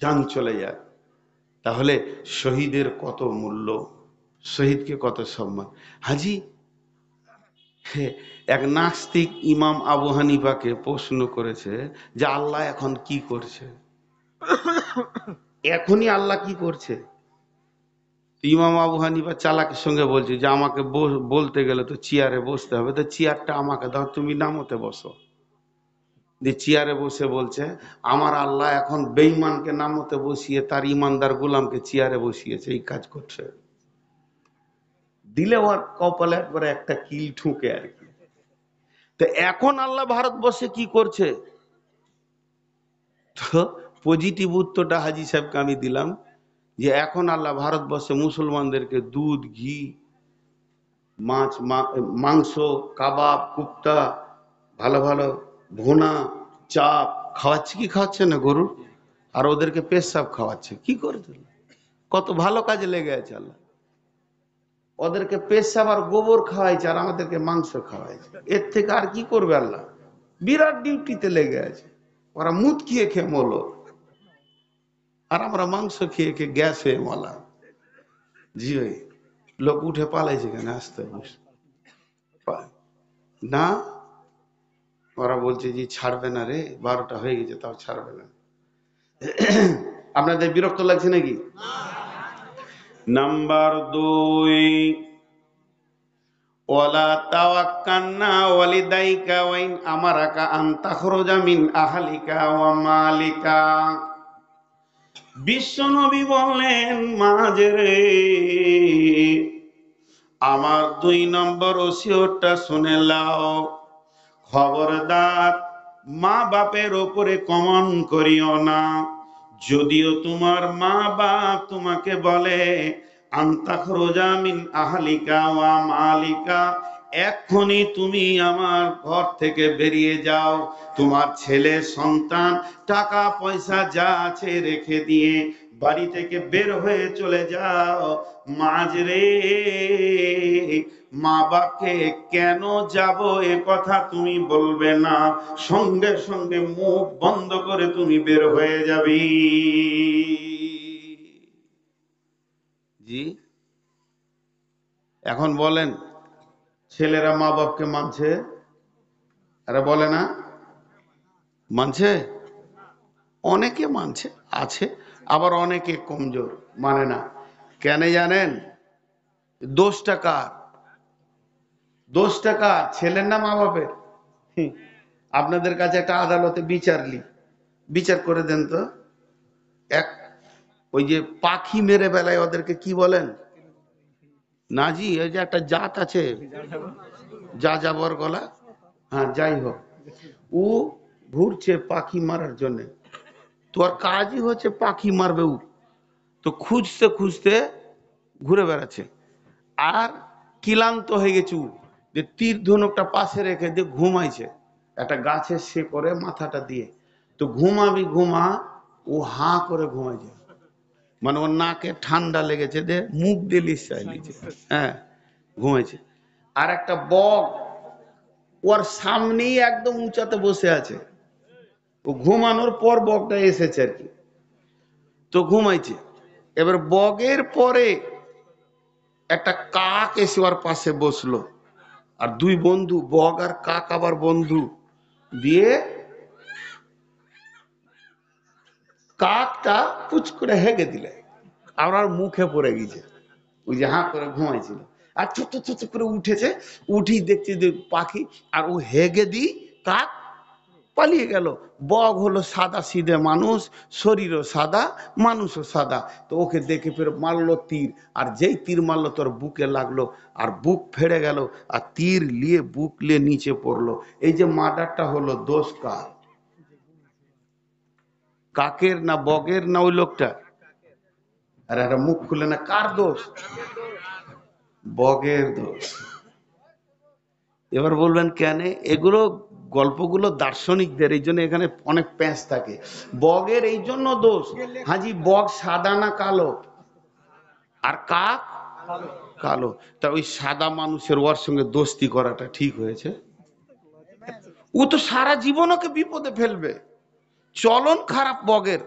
জান চলে যায়। তাহলে শহীদের কত মূল্য, শহীদকে কত সম্মান। হাজি, এক নাস্তিক ইমাম আবু হানিফাকে প্রশ্ন করেছে যে আল্লাহ এখন কি করছে, এখনই আল্লাহ কি করছে? ইমাম আবু হানিফা চালাকের সঙ্গে বলছে যে আমাকে বলতে গেলে তো চেয়ারে বসতে হবে, তো চেয়ারটা আমাকে দাও, তুমি নামতে বসো। যে চেয়ারে বসে বলছে আমার আল্লাহ এখন বেঈমানকে নামতে বসিয়ে তার ইমানদার গোলামকে চেয়ারে বসিয়েছে, এই কাজ করছে। দিলে ওর কপালে একবারে একটা কিল ঠুকে আর কি। তো এখন আল্লাহ ভারতবর্ষে কি করছে? তো পজিটিভ উত্তরটা হাজি সাহেবকে আমি দিলাম যে এখন আল্লাহ ভারতবর্ষে মুসলমানদেরকে দুধ, ঘি, মাছ, মাংস, কাবাব, কুপ্তা, ভালো ভালো ভুনা, চাপ খাওয়াচ্ছে। কি খাওয়াচ্ছে না গরুর? আর ওদেরকে পেশাব খাওয়াচ্ছে। কি করছে? কত ভালো কাজে লেগে আছে আল্লাহ। ওদেরকে পেশাব আর গোবর খাওয়াইছে, আর আমাদেরকে মাংস খাওয়াইছে। এর থেকে আর কি করবে আল্লাহ? বিরাট ডিউটিতে লেগে আছে। ওরা মুদ খেয়ে খেয়ে মরলো, আর আমরা মাংস খেয়ে খেয়ে গ্যাস হয়ে মরলাম। জি ভাই, লোক উঠে পালাইছে কেন? আসতে না, ওরা বলছে যে ছাড়বে না রে, 12টা হয়ে গেছে তাও ছাড়বে না। আপনাদের বিরক্ত লাগছে নাকি? নাম্বার 2, ওয়ালা তাওয়াক্কালনা ওয়ালিদাইকা ওয়া ইন আমারাকা আন তাখরুজা মিন আহলিকা ওয়া মালিকা। বিশ্বনবী বললেন, মাঝে আমার 2 নম্বর ওসিয়তটা শুনে লাও। খবরদার মা বাপের ওপরে কমন করিও না। যদিও তোমার মা বাপ তোমাকে বলে আনতাখরুজা মিন আহলিকা ওয়া মালিকা, এখনই তুমি আমার ঘর থেকে বেরিয়ে যাও, তোমার ছেলে সন্তান টাকা পয়সা যা আছে রেখে দিয়ে বাড়ি থেকে বের হয়ে চলে যাও। মাঝরে মা বাপকে কেন যাব এ কথা তুমি বলবে না, সঙ্গে সঙ্গে মুখ বন্ধ করে তুমি বের হয়ে যাবি। জি, এখন বলেন ছেলেরা মা বাপকে মানছে? আরে বলে না মানছে? অনেকে মানছে আছে, আবার অনেকে কমজোর, মানে না। কেন জানেন? দোষটা কার? দোষটা কার? ছেলের না মা বাপের? আপনাদের কাছে একটা আদালতে বিচার করে দেন তো। এক ওই যে পাখি মেরে বেলায় ওদেরকে কি বলেন? নাজি, ওই যে একটা জাত আছে, যা যাবর গলা, হ্যাঁ যাই হোক, ও ঘুরছে পাখি মারার জন্য। তোর কাজই হচ্ছে পাখি মারবে ও, তো খুঁজতে খুঁজতে ঘুরে বেড়াচ্ছে। আর ক্লান্ত হয়ে গেছে ও, যে তীর ধনুকটা পাশে রেখে দিয়ে ঘুমাইছে একটা গাছের শেকড়ে মাথাটা দিয়ে। তো ঘুমাবি ঘুমা, ও হাঁ করে ঘুমাইছে, মানে ওর নাকে ঠান্ডা লেগেছে, দে মুখ দিয়ে লিসাই নিচে, হ্যাঁ ঘুমাইছে। আর একটা বক ওর সামনেই একদম উঁচাতে বসে আছে, ও ঘুমানোর পর বকটা এসেছে আর কি, তো ঘুমাইছে। এবার বগের পরে একটা কাক এসে ওর পাশে বসলো, আর 2 বন্ধু, বগ আর কাক আবার বন্ধু দিয়ে, কাকটা পুচ করে হেগে দিলে আর মুখে পড়ে গেছে। ওই যে হাঁ করে ঘুমাইছিল, আর ছোট ছোট করে উঠেছে, উঠি দেখছি যে পাখি, আর ও হেগে দি কাক পালিয়ে গেল। বক হলো সাদা সিধে মানুষ, শরীরও সাদা, মানুষও সাদা। তো ওকে দেখে ফের মারলো তীর, আর যেই তীর মারলো তোর বুকে লাগলো, আর বুক ফেড়ে গেল, আর তীর নিয়ে বুক নিয়ে নিচে পড়লো। এই যে মার্ডারটা হলো, দোষ কার? কাকের না বগের না ওই লোকটা? আর একটা মুখ খুলে না, কার দোষ? বগের দোষ। এবার বলবেন কেন? এগুলো গল্পগুলো দার্শনিকদের, এই জন্য এখানে অনেক প্যাঁচ থাকে। বগের এই জন্য দোষ, হাজি বগ সাদা না কালো? আর কাক কালো। তা ওই সাদা মানুষের ওর সঙ্গে দোস্তি করাটা ঠিক হয়েছে? ও তো সারা জীবন ওকে বিপদে ফেলবে। চলন খারাপ বগের,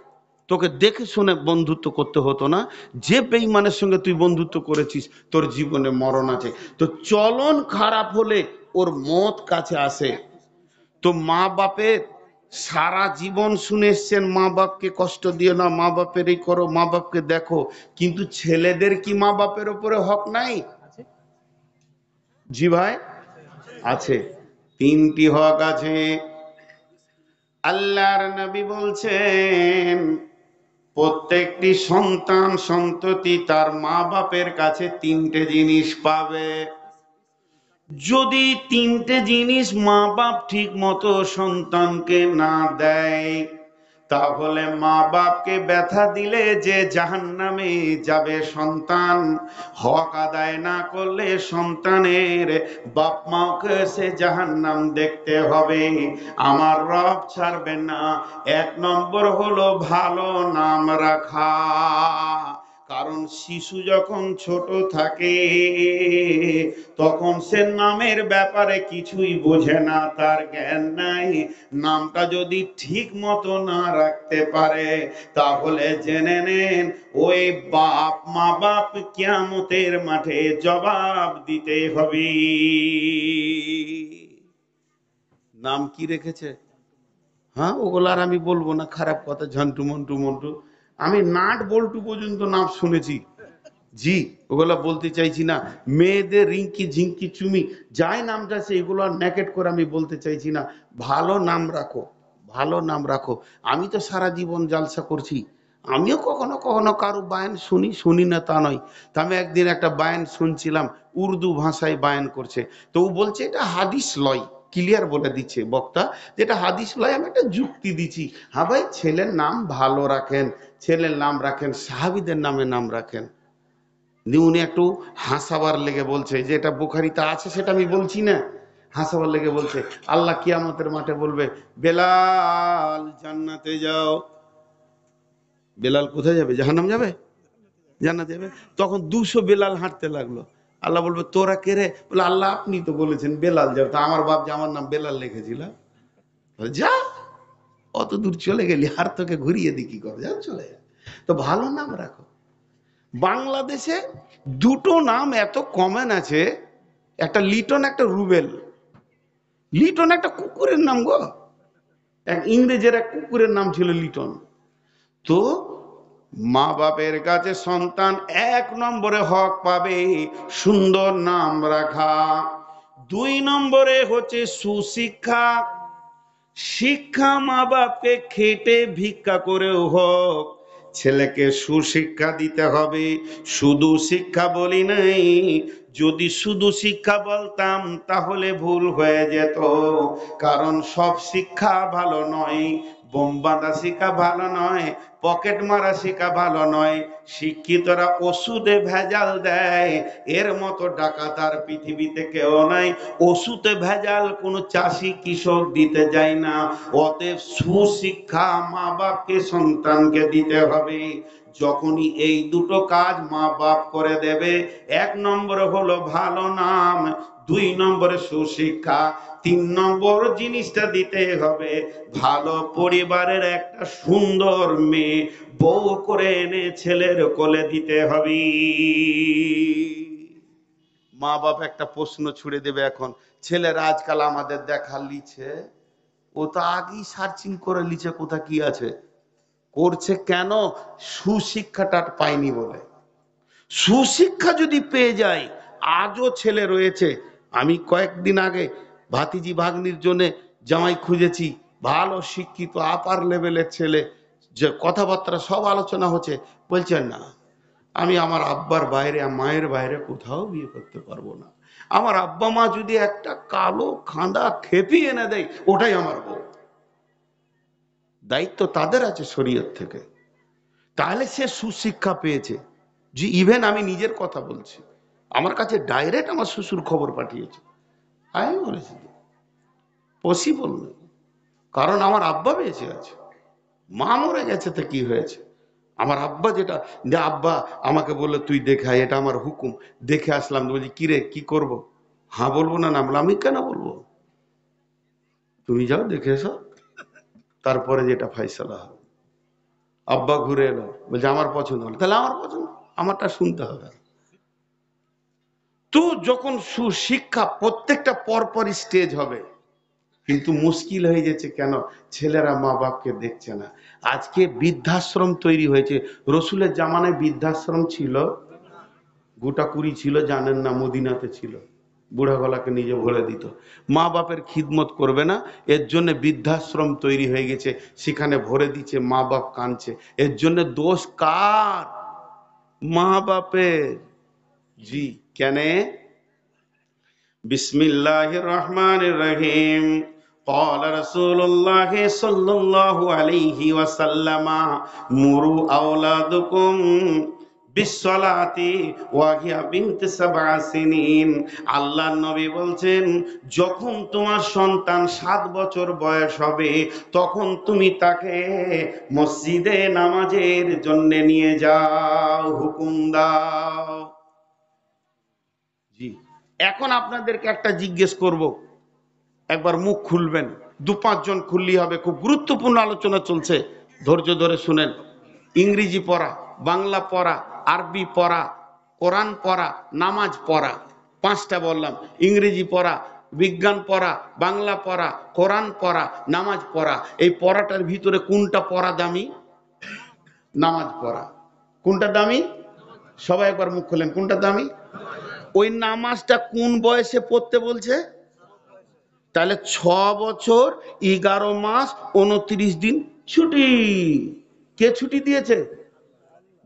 তোকে দেখে শুনে বন্ধুত্ব করতে হতো না। যে বেঈমানের সঙ্গে তুই বন্ধুত্ব করেছিস তোর জীবনে মরণ আছে। তো চলন খারাপ হলে ওর মত কাছে আসে। তো মা বাপের সারা জীবন শুনে এসছেন, মা বাপকে কষ্ট দিও না, মা বাপের এই করো, মা বাপকে দেখো। কিন্তু ছেলেদের কি মা বাপের উপরে হক নাই? জি ভাই, আছে। তিনটি হক আছে। আল্লাহর নবী বলছেন প্রত্যেকটি সন্তান সন্ততি তার মা বাপের কাছে তিনটে জিনিস পাবে। যদি তিনটে জিনিস মা বাপ ঠিক মতো সন্তানকে না দেয়, তাহলে মা বাপকে ব্যথা দিলে যে জাহান্নামে যাবে সন্তান, হক আদায় না করলে সন্তানের বাপ মাকে সে জাহান্নাম দেখতে হবে। আমার রব ছাড়বে না। এক নম্বর হলো ভালো নাম রাখা। কারণ শিশু যখন ছোট থাকে তখন সে নামের ব্যাপারে কিছুই বোঝে না, তার জ্ঞান নাই। নামটা যদি ঠিক মতো না রাখতে পারে তাহলে জেনে নেন ওই বাপ মা বাপ কিয়ামতের মাঠে জবাব দিতে হবে। নাম কি রেখেছে? হ্যাঁ, ওগুলো আর আমি বলবো না, খারাপ কথা, ঝন্টু মন্টু মন্টু। আমি নাট বল্টু পর্যন্ত নাম শুনেছি। জি, ওগুলো বলতে চাইছি না। মেয়েদের রিঙ্কি ঝিঙ্কি চুমি যাই নামটা আছে, এগুলো আর নেকেট করে আমি বলতে চাইছি না। ভালো নাম রাখো, ভালো নাম রাখো। আমি তো সারা জীবন জালসা করছি, আমিও কখনো কখনো কারো বায়ান শুনি, শুনি না তা নয়। তা আমি একদিন একটা বায়ান শুনছিলাম, উর্দু ভাষায় বায়ান করছে। তো ও বলছে এটা হাদিস লয়, ক্লিয়ার বলে দিচ্ছে বক্তা, যেটা হাদিস লয়। আমি একটা যুক্তি দিচ্ছি, হ্যাঁ ভাই, ছেলের নাম ভালো রাখেন, ছেলের নাম রাখেন, সাহাবীদের নামে নাম রাখেন। উনি একটু হাসাবার লেগে বলছে, যে এটা বুখারীতে আছে সেটা আমি বলছি না, হাসাবার লেগে বলছে আল্লাহ কিয়ামতের মাঠে বলবে বেলাল জান্নাতে যাও। বেলাল কোথায় যাবে? জাহান্নাম যাবে? জান্নাত যাবে। তখন 200 বেলাল হাঁটতে লাগলো। আল্লাহ বলবে তোরা কে রে? বলে আল্লাহ আপনি তো বলেছেন বেলাল যাও। তা আমার বাপ যে আমার নাম বেলাল লিখেছিল। যা, অত দূর চলে গেলি, আর তোকে ঘুরিয়ে দি কি করে, যা চলে যা। তো ভালো নাম রাখো। বাংলাদেশে দুটো নাম এত কমন আছে, একটা লিটন, একটা রুবেল। লিটন একটা কুকুরের নাম গো, এক ইংরেজের এক কুকুরের নাম ছিল লিটন। তো মা বাপের কাছে সন্তান এক নম্বরে হক পাবে সুন্দর নাম রাখা। 2 নম্বরে হচ্ছে সুশিক্ষা। শিক্ষা মা বাপকে খেটে ভিক্ষা করেও হোক ছেলেকে সুশিক্ষা দিতে হবে। শুধু শিক্ষা বলি নাই, যদি শুধু শিক্ষা বলতাম তাহলে ভুল হয়ে যেত। কারণ সব শিক্ষা ভালো নয়, বোম বাঁধা শিক্ষা ভালো নয়, পকেট মারা শিক্ষা ভালো নয়। শিক্ষিতরা ওষুধে ভেজাল দেয়, এর মতো ডাকাত আর পৃথিবীতে কেউ নাই। ওষুধে ভেজাল কোনো চাষি কৃষক দিতে যায় না। অতএব সুশিক্ষা মা বাপকে সন্তানকে দিতে হবে। যখনই এই দুটো কাজ মা বাপ করে দেবে, 1 নম্বরে হলো ভালো নাম, 2 নম্বরে সুশিক্ষা, 3 নম্বর জিনিসটা দিতে হবে ভালো পরিবারের একটা সুন্দর মেয়ে বউ করে এনে ছেলের কোলে দিতে হবে। মা বাপ একটা প্রশ্ন ছুড়ে দেবে এখন, ছেলেরা আজকাল আমাদের দেখা লিছে, ও তো আগেই সার্চিং করে লিছে কোথা কি আছে। করছে কেন? সুশিক্ষাটা পায়নি বলে। সুশিক্ষা যদি পেয়ে যায়, আজও ছেলে রয়েছে। আমি কয়েকদিন আগে ভাতিজি ভাগ্নির জন্য জামাই খুঁজেছি, ভালো শিক্ষিত আপার লেভেলের ছেলে, যে কথাবার্তা সব আলোচনা হচ্ছে, বলছেন না আমি আমার আব্বার বাইরে মায়ের বাইরে কোথাও বিয়ে করতে পারবো না। আমার আব্বা মা যদি একটা কালো খাঁদা খেপি এনে দেয়, ওটাই আমার বউ। দায়িত্ব তাদের আছে শরীয়ত থেকে। তাহলে সে সুশিক্ষা পেয়েছে। জি, ইভেন আমি নিজের কথা বলছি, আমার কাছে ডাইরেক্ট আমার শ্বশুর খবর পাঠিয়েছে। আমি বলেছি পসিবল নয়, কারণ আমার আব্বা বেঁচে আছে, মা মরে গেছে তো কি হয়েছে। আমার আব্বা যেটা, যে আব্বা আমাকে বললো তুই দেখে আয়, এটা আমার হুকুম, দেখে আসলাম। বলছি কিরে কি করব? হ্যাঁ বলবো না, নামলাম আমি কেন বলবো, তুমি যাও দেখে এসো, তারপরে যেটা ফাইসালা হবে। আব্বা ঘুরে এলো, বলছে আমার পছন্দ হলো, তাহলে আমার পছন্দ, আমারটা শুনতে হবে। তো যখন সুশিক্ষা, প্রত্যেকটা পরপর স্টেজ হবে, কিন্তু মুশকিল হয়ে যাচ্ছে কেন, ছেলেরা মা বাপকে দেখছে না। আজকে বৃদ্ধাশ্রম তৈরি হয়েছে। রসুলের জামানায় বৃদ্ধাশ্রম ছিল? গোটা 20 ছিল, জানেন না? মদিনাতে ছিল, বুড়া গলাকে নিজে ভরে দিত। মা বাপের খিদমত করবে না, এর জন্য বৃদ্ধাশ্রম তৈরি হয়ে গেছে, সেখানে ভরে দিচ্ছে, মা বাপ কাঁদছে। এর জন্য দোষ কার? মা বাপের। জি, কেন? বিসমিল্লাহির রহমানির রহিম। قال رسول الله صلى الله عليه وسلم مروا أولادكم বিসসালাতি ওয়া হিয়া বিনতে সাবআ সিনিন। আল্লাহর নবী বলছেন, যখন তোমার সন্তান 7 বছর বয়স হবে, তখন তুমি তাকে মসজিদে নামাজের জন্য নিয়ে যাও, হুকুম দাও। জি, এখন আপনাদেরকে একটা জিজ্ঞেস করব, একবার মুখ খুলবেন, 2-5 জন খুললেই হবে। খুব গুরুত্বপূর্ণ আলোচনা চলছে, ধৈর্য ধরে শুনেন। ইংরেজি পড়া, বাংলা পড়া, আরবি পড়া, কোরআন পড়া, নামাজ পড়া, 5টা বললাম। ইংরেজি পড়া, বিজ্ঞান পড়া, বাংলা পড়া, কোরআন পড়া, নামাজ পড়া। এই পড়াটার ভিতরে কোনটা পড়া দামি? নামাজ পড়া। কোনটা দামি? সবাই একবার মুখ খুলেন, কোনটা দামি? ওই নামাজটা কোন বয়সে পড়তে বলছে? তাহলে 6 বছর 11 মাস 29 দিন ছুটি। কে ছুটি দিয়েছে?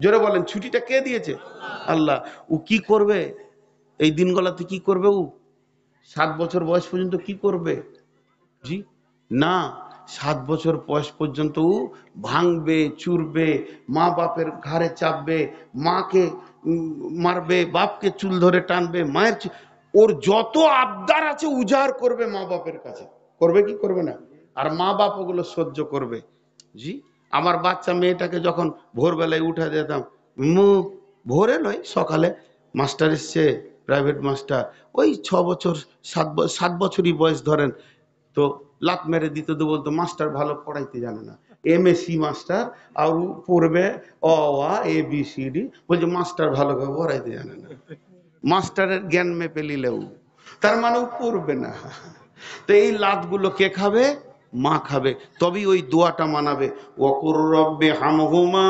জোরে বলেন, ছুটিটা কে দিয়েছে? আল্লাহ। ও কি করবে এই দিনগুলোতে? কি করবে ও 7 বছর বয়স পর্যন্ত? কি করবে? জি না, 7 বছর বয়স পর্যন্ত ও ভাঙবে, চুরবে, মা বাপের ঘাড়ে চাপবে, মাকে মারবে, বাপকে চুল ধরে টানবে, মায়ের ওর যত আবদার আছে উজাড় করবে মা বাপের কাছে। করবে কি করবে না? আর মা বাপ ওগুলো সহ্য করবে। জি, আমার বাচ্চা মেয়েটাকে যখন ভোরবেলায় উঠে দিতাম, ভোরে নয় সকালে, মাস্টার এসছে, প্রাইভেট মাস্টার, ওই 6 বছর 7 বছরই বয়স ধরেন, তো লাত মেরে দিত, তো বলতো মাস্টার ভালো পড়াইতে জানে না, MSc মাস্টার, আর ও পড়বে অ আ এ বি সি ডি, বলছে মাস্টার ভালো করে পড়াইতে জানে না। মাস্টারের জ্ঞান মেপে নিলেও তার মানে ও পড়বে না। তো এই লাতগুলো কে খাবে? মা খাবে। তবেই ওই দোয়াটা মানাবে, ওয়াকুর রব্বে হামহুমা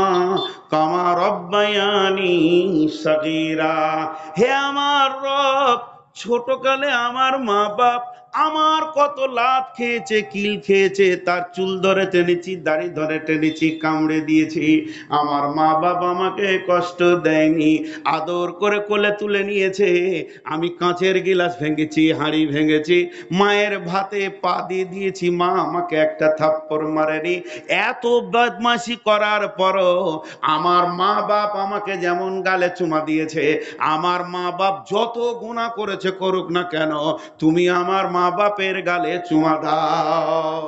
কামা রব্বায়ানি সাগীরা। হে আমার রব, ছোটকালে আমার মা বাপ আমার কত লাত খেয়েছে, কিল খেয়েছে, তার চুল ধরে টেনেছি, দাড়ি ধরে টেনেছি, কামড়ে দিয়েছি। আমার মা বাপ আমাকে কষ্ট দেয়নি, আদর করে কোলে তুলে নিয়েছে। আমি কাঁচের গিলাস ভেঙেছি, হাঁড়ি ভেঙেছি, মায়ের ভাতে পা দিয়ে দিয়েছি, মা আমাকে একটা থাপ্পড় মারেনি। এত বদমাশি করার পরও আমার মা বাপ আমাকে যেমন গালে চুমা দিয়েছে, আমার মা বাপ যত গুনাহ করেছে করুক না কেন, তুমি আমার মা বাপের গালে চুমা দাও।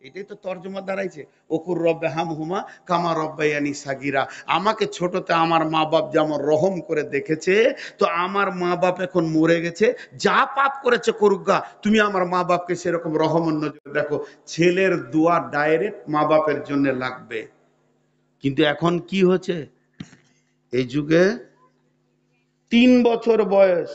এটাই তো তর্জমা দাঁড়াইছে, ওকুর রব্বে হামহুমা কামা রব্বায়ানি সাগীরা। আমাকে ছোটতে আমার মা বাপ যেমন রহম করে দেখেছে, তো আমার মা বাপ এখন মরে গেছে, যা পাপ করেছে করুক গা, তুমি আমার মা বাপকে সেরকম রহম নজরে দেখো। ছেলের দোয়া ডাইরেক্ট মা বাপের জন্য লাগবে। কিন্তু এখন কি হচ্ছে এই যুগে, 3 বছর বয়স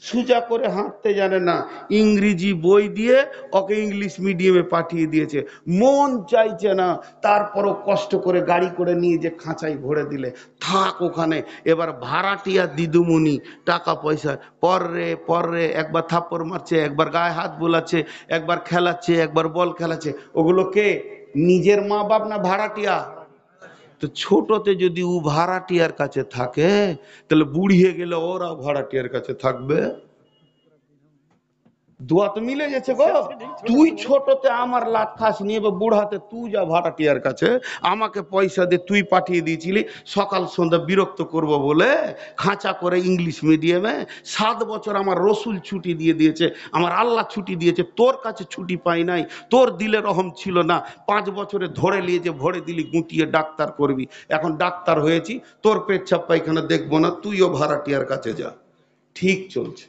সোজা করে হাঁটতে জানে না, ইংরেজি বই দিয়ে ওকে ইংলিশ মিডিয়ামে পাঠিয়ে দিয়েছে, মন চাইছে না, তারপরও কষ্ট করে গাড়ি করে নিয়ে যে খাঁচাই ভরে দিলে থাক ওখানে। এবার ভাড়াটিয়া দিদুমণি টাকা পয়সা পর রে একবার থাপ্পড় মারছে, একবার গায়ে হাত বোলাচ্ছে, একবার খেলাচ্ছে, একবার বল খেলাচ্ছে। ওগুলো কে? নিজের মা বাপ না ভাড়াটিয়া? তো ছোটতে যদি ও ভাড়াটিয়ার কাছে থাকে, তাহলে বুড়িয়ে গেলে ওরাও ভাড়াটিয়ার কাছে থাকবে। দোয়া তো মিলে গেছে গো। তুই ছোটতে আমার লাট খাস নিয়ে, বুড়াতে তুই যা ভাড়াটিয়ার কাছে, আমাকে পয়সা দিয়ে তুই পাঠিয়ে দিয়েছিলি সকাল সন্ধ্যা বিরক্ত করব বলে খাঁচা করে ইংলিশ মিডিয়ামে। 7 বছর আমার রসুল ছুটি দিয়ে দিয়েছে, আমার আল্লাহ ছুটি দিয়েছে, তোর কাছে ছুটি পাই নাই, তোর দিলে রহম ছিল না। 5 বছরে ধরে নিয়ে যে ভরে দিলি গুটিয়ে ডাক্তার করবি, এখন ডাক্তার হয়েছি, তোর পেচ্ছাপ পায়খানা দেখবো না, তুইও ভাড়াটিয়ার কাছে যা। ঠিক চলছে,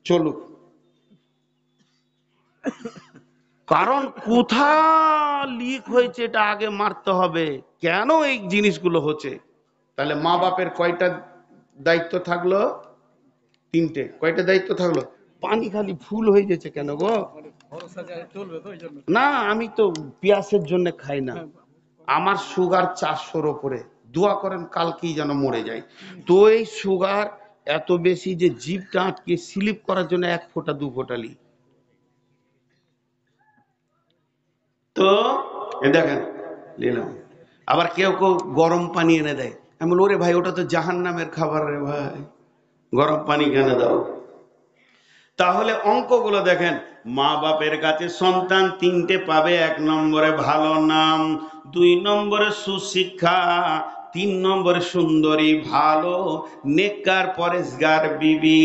চলুক। কারণ কোথা লিক হয়েছে এটা আগে মারতে হবে, কেন এই জিনিসগুলো হচ্ছে। তাহলে মা বাপের কয়টা দায়িত্ব থাকলো? 3টে। কয়টা দায়িত্ব থাকলো? পানি খালি ফুল হয়ে গেছে কেন গো? না, আমি তো পিয়াসের জন্য খাই না, আমার সুগার 400-র ওপরে। দোয়া করেন কালকেই যেন মরে যায়। তো এই সুগার এত বেশি যে জিভটা আটকে স্লিপ করার জন্য 1 ফোঁটা 2 ফোঁটা লি। তো দেখেন নিলাম। আবার কেউ কেউ গরম পানি এনে দেয়, আমি বলি ওরে ভাই ওটা তো জাহান্নামের খাবার রে ভাই, গরম পানি কেন দাও? তাহলে অঙ্কগুলো দেখেন, মা বাপের কাছে সন্তান 3টে পাবে। 1 নম্বরে ভালো নাম, 2 নম্বরে সুশিক্ষা, 3 নম্বরে সুন্দরী ভালো নেককার পরেশগার বিবি।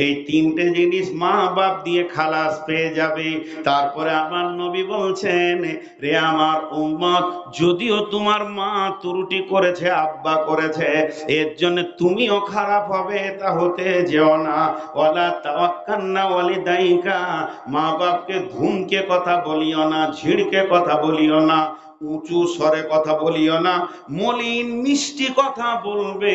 এই 3টে জিনিস মা বাপ দিয়ে খালাস পেয়ে যাবে। তারপরে আমার নবী বলছেন, রে আমার উম্মত, যদিও তোমার মা ত্রুটি করেছে, আব্বা করেছে, এর জন্য তুমিও খারাপ হবে তা হতে যেও না। ওয়ালা তাওয়াক্কান্না ওয়ালিদাইকা, মা বাপকে ধুমকে কথা বলিও না, ঝিড়কে কথা বলিও না, উঁচু স্বরে কথা বলিও না, মলিন মিষ্টি কথা বলবে,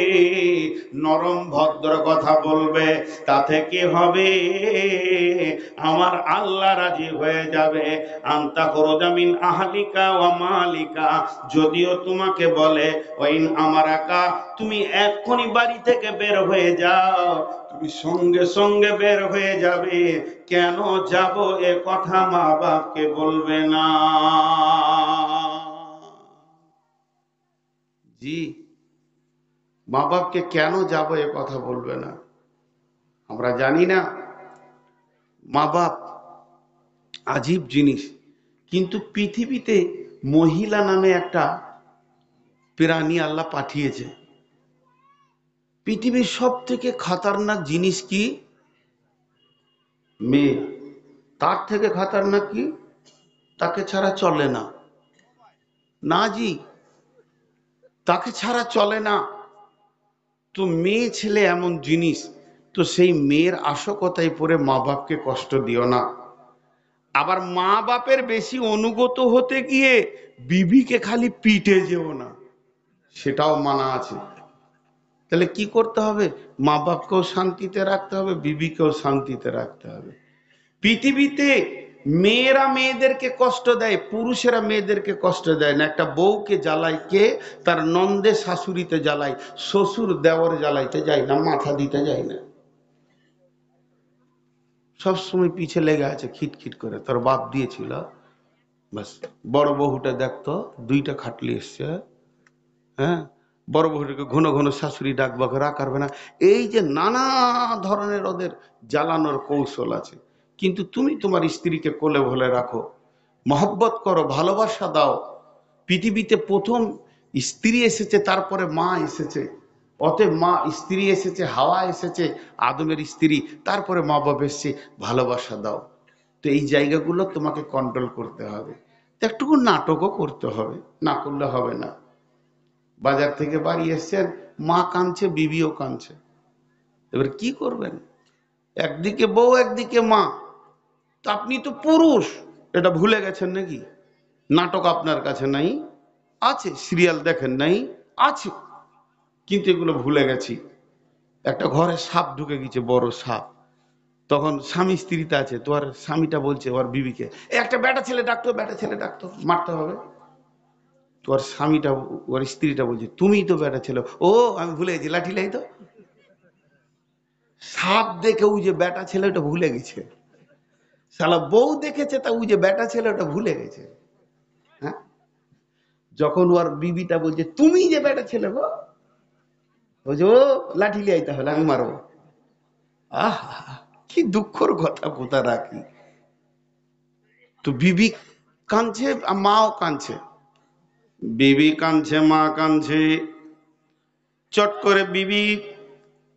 নরম ভদ্র কথা বলবে। তাতে কি হবে? আমার আল্লাহ রাজি হয়ে যাবে। আনতা খরজামিন আহলিকা ওয়া মালিকা, যদিও তোমাকে বলে ওয়াইন আমারাকা, তুমি এক্ষুনি বাড়ি থেকে বের হয়ে যাও, তুমি সঙ্গে সঙ্গে বের হয়ে যাবে। কেন যাব এ কথা মা বাপকে বলবে না। জি, মা বাপকে কেন যাব এ কথা বলবে না? আমরা জানি না? মা বাপ আজীব জিনিস। কিন্তু পৃথিবীতে মহিলা নামে একটা প্রাণী আল্লাহ পাঠিয়েছে। পৃথিবীর সব থেকে খতরনাক জিনিস কি? মেয়ে। তার থেকে খতরনাক কি? তাকে ছাড়া চলে না। না জি, তাকে ছাড়া চলে না। তো মেয়ে ছেলে এমন জিনিস, তো সেই মেয়ের আশকতায় পড়ে মা বাপকে কষ্ট দিও না। আবার মা বাপের বেশি অনুগত হতে গিয়ে বিবিকে খালি পিটে যেও না, সেটাও মানা আছে। তাহলে কি করতে হবে? মা বাপকেও শান্তিতে রাখতে হবে, বিবিকেও শান্তিতে রাখতে হবে। পৃথিবীতে মেয়েরা মেয়েদেরকে কষ্ট দেয়, পুরুষেরা মেয়েদেরকে কষ্ট দেয় না। একটা বউকে জ্বালায় কে? তার নন্দে শাশুড়িতে জ্বালায়, শ্বশুর দেওর জ্বালাইতে যায় না, মাথা দিতে যায় না। সবসময় পিছে লেগে আছে খিটখিট করে, তোর বাপ দিয়েছিল বাস। বড় বহুটা দেখতো 2টা খাটলি এসছে, হ্যাঁ, বড় বহুটাকে ঘন ঘন শাশুড়ি ডাকবাকে রাখারবে না। এই যে নানা ধরনের ওদের জ্বালানোর কৌশল আছে। কিন্তু তুমি তোমার স্ত্রীকে কোলে ভলে রাখো, মহব্বত করো, ভালোবাসা দাও। পৃথিবীতে প্রথম স্ত্রী এসেছে, তারপরে মা এসেছে। অতএব মা স্ত্রী এসেছে, হাওয়া এসেছে আদমের স্ত্রী, তারপরে মা বাপ এসেছে, ভালোবাসা দাও। তো এই জায়গাগুলো তোমাকে কন্ট্রোল করতে হবে। একটুকু নাটকও করতে হবে, না করলে হবে না। বাজার থেকে বাড়ি এসছেন, মা কাঁদছে, বিবিও কাঁদছে, এবার কি করবেন? একদিকে বউ, একদিকে মা। তো আপনি তো পুরুষ, এটা ভুলে গেছেন নাকি? নাটক আপনার কাছে নাই? আছে। সিরিয়াল দেখেন নাই? আছে। কিন্তু এগুলো ভুলে গেছি। একটা ঘরে সাপ ঢুকে গেছে, বড় সাপ। তখন স্বামী স্ত্রীতে আছে, তোমার স্বামীটা বলছে ওর বিবিকে, একটা বেটা ছেলে ডাকতো, বেটা ছেলে ডাকতো, মারতে হবে। তোর স্বামীটা, ওর স্ত্রীটা বলছে, তুমিই তো বেটা ছেলে। ও আমি ভুলে গেছি, লাঠি লাই তো। সাপ দেখে ও যে বেটা ছেলে ওটা ভুলে গেছে, শালা বউ দেখেছে তা ও যে বেটা ছেলে ওটা ভুলে গেছে। হ্যাঁ, যখন ওর বিবিটা বলছে তুমি যে বেটা ছেলে গো, বলছে ও লাঠি লিয়াই তাহলে আমি মারবো। আহ, কি দুঃখর কথা কোথা রাখি। তো বিবি কাঁদছে আর মাও কাঁদছে, বিবি কাঁদছে, মা কাঁদছে। চট করে বিবি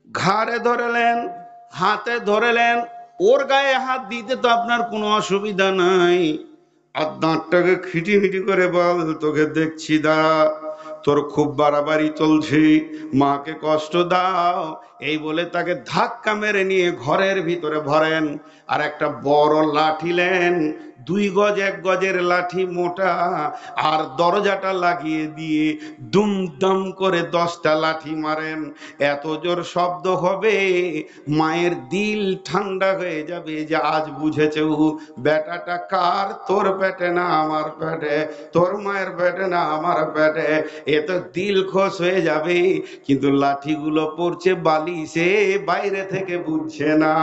ঘাড়ে ধরেলেন, হাতে ধরেলেন। ওর গায়ে হাত দিতে তো আপনার কোনো অসুবিধা নাই, আর দাঁতটাকে খিটিমিটি করে বল, তোকে দেখছি দাঁড়া, তোর খুব বাড়াবাড়ি চলছে, মাকে কষ্ট দাও। এই বলে তাকে ধাক্কা মেরে নিয়ে ঘরের ভিতরে ভরেন, আর একটা বড় লাঠি নেন, 2 গজ 1 গজের লাঠি মোটা, আর দরজাটা লাগিয়ে দিয়ে দুমদাম করে 10টা লাঠি মারেন। এত জোর শব্দ হবে, মায়ের দিল ঠান্ডা হয়ে যাবে, যে আজ বুঝেছে ও বেটাটা কার, তোর পেটে না আমার পেটে, তোর মায়ের পেটে না আমার পেটে। এ তো দিল খোশ হয়ে যাবে। কিন্তু লাঠিগুলো পড়ছে বালিশে, বাইরে থেকে বুঝছে না।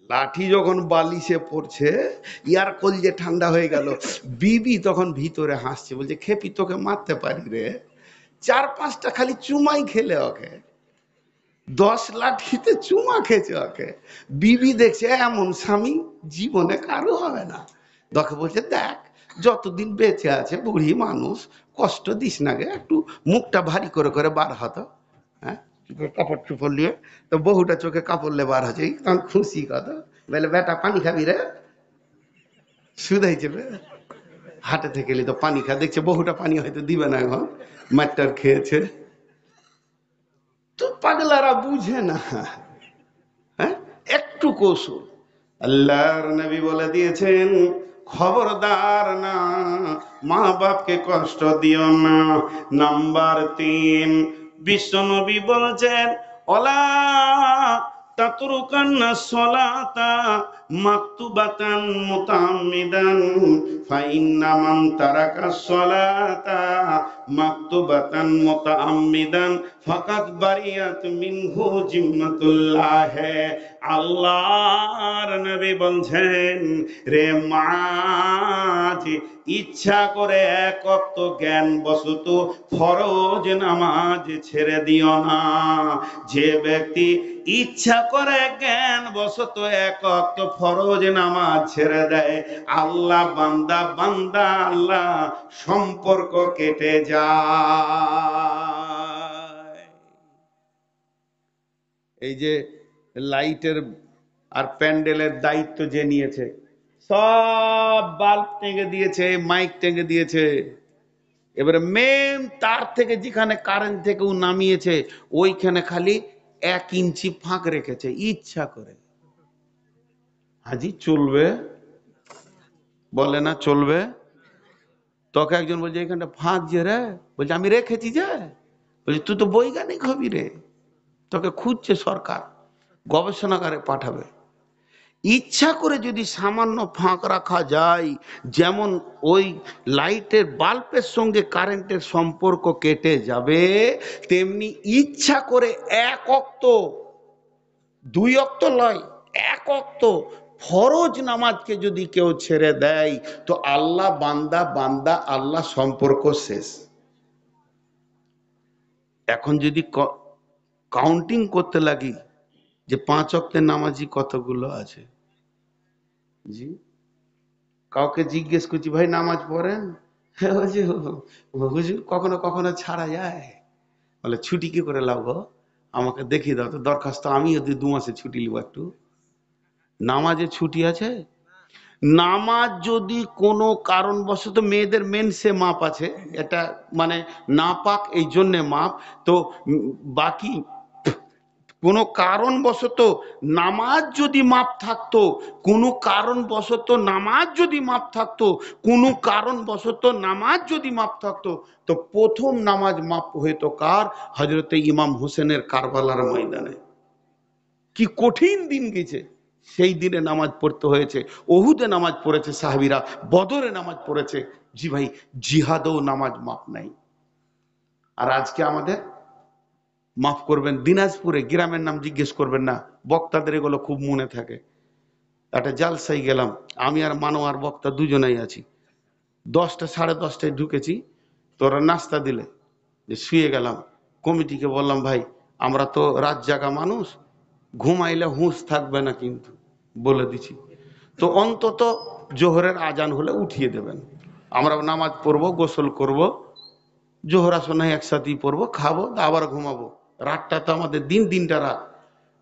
লাঠি যখন বালিশে পড়ছে, ইয়ার কলজে ঠান্ডা হয়ে গেল। বিবি তখন ভিতরে হাসছে, বলছে খেপি তোকে মারতে পারি রে, 4-5টা খালি চুমাই খেলে ওকে, 10 লাঠিতে চুমা খেয়েছে ওকে। বিবি দেখছে এমন স্বামী জীবনে কারো হবে না। তোকে বলছে দেখ, যতদিন বেঁচে আছে বুড়ি মানুষ, কষ্ট দিস না গে, একটু মুখটা ভারী করে করে বার হতো। হ্যাঁ, কাপড় চুপড় নিয়ে তো বহুটা চোখে কাপড় লে বার হচ্ছে, তখন খুশি কত, বলে বেটা পানি খাবি রে, শুধাইছে হাটে থেকে এলি তো পানি খা, দেখছে বহুটা পানি হয়তো দিবে না, এখন মারটার খেয়েছে। তো পাগলারা বুঝে না, হ্যাঁ, একটু কৌশল। আল্লাহর নবী বলে দিয়েছেন, খবরদার না, মা বাপকে কষ্ট দিও না। নাম্বার 3, বিশ্ব নবী বলছেন, ওলা তাতরুকান্না সলাতা মাকতুবাতান মুতাআম্মিদান, ফাইন্না মান তারাকা সলাতা মাকতুবাতান মুতাআম্মিদান ফাকাদ বারিয়াত মিনহু জিম্মাতুল্লাহ। আল্লাহর নবী বলছেন, রে মাঝ, ইচ্ছা করে এক ওয়াক্ত জ্ঞান বশত ফরজ নামাজ ছেড়ে দিও না। যে ব্যক্তি ইচ্ছা করে জ্ঞান বশত এক ওয়াক্ত ফরজ নামাজ ছেড়ে দেয়, আল্লাহ বান্দা বান্দা আল্লাহ সম্পর্ক কেটে যায়। এই যে লাইটের আর প্যান্ডেলের দায়িত্ব যে নিয়েছে, সব বাল্ব টেঙে দিয়েছে, মাইক টেঙে দিয়েছে, এবারে মেন তার থেকে যেখানে কারেন্ট থেকে ও নামিয়েছে, ওইখানে খালি 1 ইঞ্চি ফাঁক রেখেছে ইচ্ছা করে। হাজি চলবে, বলে না চলবে। তোকে একজন বলছে এখানটা ফাঁক যে রে, বলছে আমি রেখেছি যে, বলছে তুই তো বৈজ্ঞানিক হবি রে, তোকে খুঁজছে সরকার, গবেষণাগারে পাঠাবে। ইচ্ছা করে যদি সামান্য ফাঁক রাখা যায়, যেমন ওই লাইটের বাল্বের সঙ্গে কারেন্টের সম্পর্ক কেটে যাবে, তেমনি ইচ্ছা করে 1 ওয়াক্ত 2 ওয়াক্ত নয়, 1 ওয়াক্ত ফরজ নামাজকে যদি কেউ ছেড়ে দেয়, তো আল্লাহ বান্দা বান্দা আল্লাহ সম্পর্ক শেষ। এখন যদি কাউন্টিং করতে লাগি যে 5 ওয়াক্তের নামাজি কতগুলো আছে, জি, কাউকে জিজ্ঞেস করছি ভাই নামাজ পড়েন, হুজুর কখনো কখনো ছাড়া যায়। বলে ছুটি কি করে লাভ, আমাকে দেখিয়ে দাও তো দরখাস্ত, আমি যদি 2 মাসে ছুটি নিব একটু। নামাজে ছুটি আছে? নামাজ যদি কোনো কারণবশত, মেয়েদের মেনসে মাপ আছে, এটা মানে নাপাক এই জন্যে মাপ, তো বাকি কোনো কারণবশত নামাজ যদি মাপ থাকতো, কোনো কারণবশত নামাজ যদি মাপ থাকতো, কোনো কারণবশত নামাজ যদি মাপ থাকতো, তো প্রথম নামাজ মাপ হইতো কার? হযরতে ইমাম হোসেনের কারবালার ময়দানে। কি কঠিন দিন গেছে, সেই দিনে নামাজ পড়তে হয়েছে। ওহুদে নামাজ পড়েছে সাহাবীরা, বদরে নামাজ পড়েছে। জি ভাই, জিহাদেও নামাজ মাপ নাই। আর আজকে আমাদের, মাফ করবেন, দিনাজপুরে গ্রামের নাম জিজ্ঞেস করবেন না, বক্তাদের এগুলো খুব মনে থাকে। একটা জালসাই গেলাম, আমি আর মানোয়ার বক্তা দুজনেই আছি। 10টা 10:30টায় ঢুকেছি, তোরা নাস্তা দিলে, যে শুয়ে গেলাম। কমিটিকে বললাম, ভাই আমরা তো রাত জাগা মানুষ, ঘুমাইলে হুঁশ থাকবে না কিন্তু, বলে দিছি। তো অন্তত জোহরের আজান হলে উঠিয়ে দেবেন, আমরা নামাজ পড়বো, গোসল করব, জোহর আসনায় একসাথেই পড়বো, খাবো, আবার ঘুমাবো। রাতটা তো আমাদের দিন, দিনটা রাত।